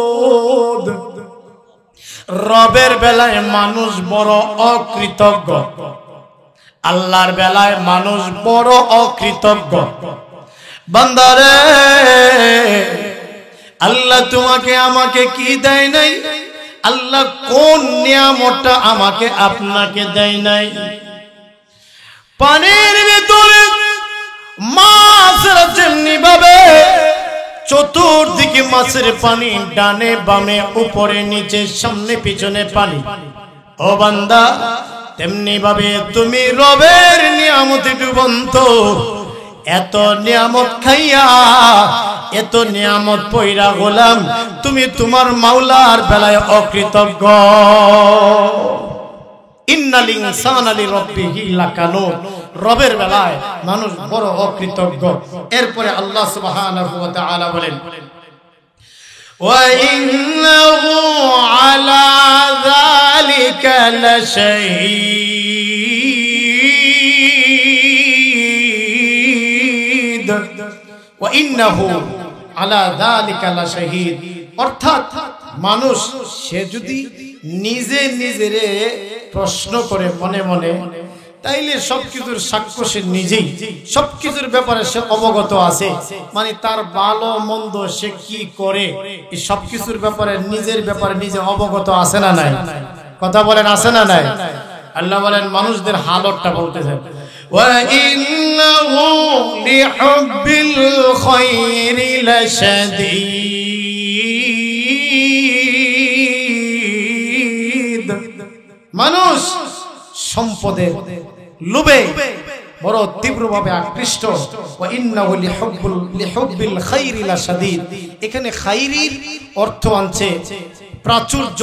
লাকানুদ। রবের বেলায় মানুষ বড় অকৃতজ্ঞ, আল্লাহর বেলায় মানুষ বড় অকৃতজ্ঞ। বান্দারে, আল্লাহ তোমাকে আমাকে কি দেয় নাই? আল্লাহ কোন নিয়ামতটা আমাকে আপনাকে দেয় নাই? পানির ভিতরে মাছের যেমনি ভাবে চতুর্দিকে মাছের পানি, ডানে বামে উপরে নিচে সামনে পিছনে পানি, ও বান্দা তেমনি ভাবে তুমি রবের নিয়ামতে ডুবন্ত। এত নিয়ামত খাইয়া, এত নিয়ামত পয়রা গোলাম, তুমি তোমার মাওলার বেলায় অকৃতজ্ঞ। ইন্নাল ইনসানা লিরাব্বিহি লাকানুদ, রবের বেলায় মানুষ বড় অকৃতজ্ঞ। এরপরে আল্লাহ সুবহানাহু ওয়া তাআলা বলেন ওয়া ইন্নাহু আলা যালিকা লাশাহীদ, ওয়া ইন্নাহু আলা যালিকা লাশাহীদ। অর্থাৎ মানুষ সে যদি নিজে নিজেরে প্রশ্ন করে মনে মনে, তাইলে সবকিছুর সাক্ষ্য সে নিজেই, সবকিছুর ব্যাপারে সে অবগত আছে। মানে তার ভালো মন্দ সে কি করে, এই সবকিছুর ব্যাপারে নিজের ব্যাপারে নিজে অবগত আছে না নাই? কথা বলেন আছে না নাই? আল্লাহ বলেন মানুষদের হালতটা বলতেছেন وإنه لحب الخير لشديد মানুষ সম্পদের লোভে বড় তীব্রভাবে আকৃষ্ট। ওয়া ইন্নাহু লিহুব্বিল খাইরি লাশাদীদ, এখানে খাইরির অর্থ আনছে প্রাচুর্য,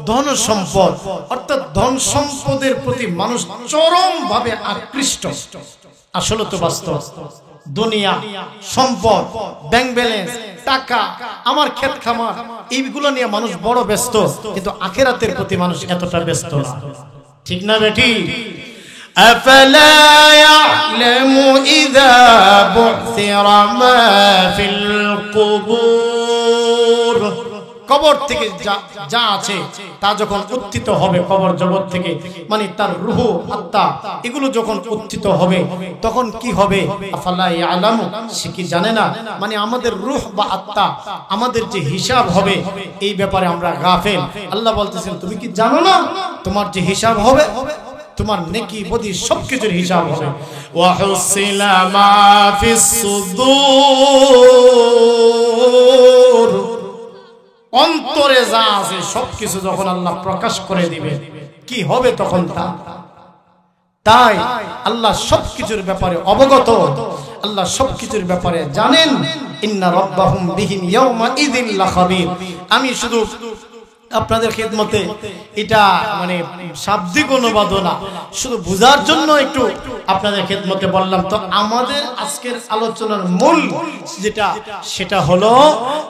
ধন সম্পদ, অর্থাৎ ধন সম্পদের প্রতি মানুষ চরমভাবে আকৃষ্ট। আসলে তো বাস্তব, দুনিয়া, সম্পদ, ব্যাংক ব্যালেন্স, টাকা, আমার ক্ষেত খামার, এইগুলো নিয়ে মানুষ বড় ব্যস্ত, কিন্তু আখিরাতের প্রতি মানুষ এতটা ব্যস্ত না। ঠিক না বেটি? আফালা ইয়ালামু ইযা বু'থিরা মা ফিল কুবুর, কবর থেকে যা আছে তা যখন উত্থিত হবে, কবর জগৎ থেকে, মানে তার রূহ, আত্মা, এগুলো যখন উত্থিত হবে তখন কি হবে? আফালা ইয়ালামু, সে কি জানে না? মানে আমাদের রূহ বা আত্মা, আমাদের যে হিসাব হবে এই ব্যাপারে আমরা গাফেল। আল্লাহ বলতেছেন তুমি কি জানো না তোমার যে হিসাব হবে, তোমার নেকি বদি সবকিছুর হিসাব হবে। ওয়া হুসিলা মা ফিস সুদূর, অন্তরে যা আছে সবকিছু যখন আল্লাহ প্রকাশ করে দিবে কি হবে তখন তা। তাই আল্লাহ সবকিছুর ব্যাপারে অবগত, আল্লাহ সবকিছুর ব্যাপারে জানেন। ইন্না রাব্বাহুম বিহিম ইয়াওমা ইযিল লাখাবীর। আমি শুধু আপনাদের খিদমতে এটা মানে শাব্দিক অনুবাদ না, শুধু বোঝার জন্য একটু আপনাদের খিদমতে বললাম। তো আমাদের আজকের আলোচনার মূল যেটা, সেটা হলো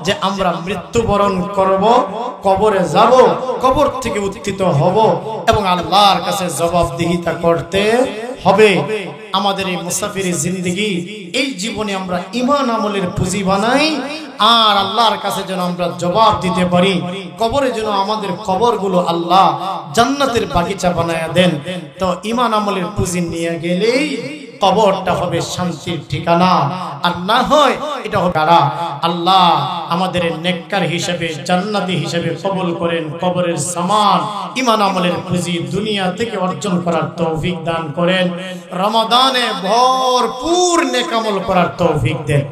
যে আমরা মৃত্যুবরণ করব, কবরে যাব, কবর থেকে উত্থিত হব এবং আল্লাহর কাছে জবাবদিহিতা করতে হবে। আমাদের এই মুসাফিরি জিন্দেগি, এই জীবনে আমরা ঈমান আমলের পুঁজি বানাই আর আল্লাহর কাছে যেন আমরা জবাব দিতে পারি। কবরে যেন আমাদের কবরগুলো আল্লাহ জান্নাতের বাগিচা বানায়া দেন। তো ঈমান আমলের পুঁজি নিয়ে গেলেই কবরটা হবে শান্তির ঠিকানা, আর না হয় এটা হবে কারা। আল্লাহ আমাদের নেককার হিসেবে, জান্নাতি হিসেবে কবুল করেন। কবরের সামান, ঈমান আমলের পুঁজি দুনিয়া থেকে অর্জন করার তৌফিক দান করেন। রমাদানে ভরপুর নেক আমল করার তৌফিক দেন।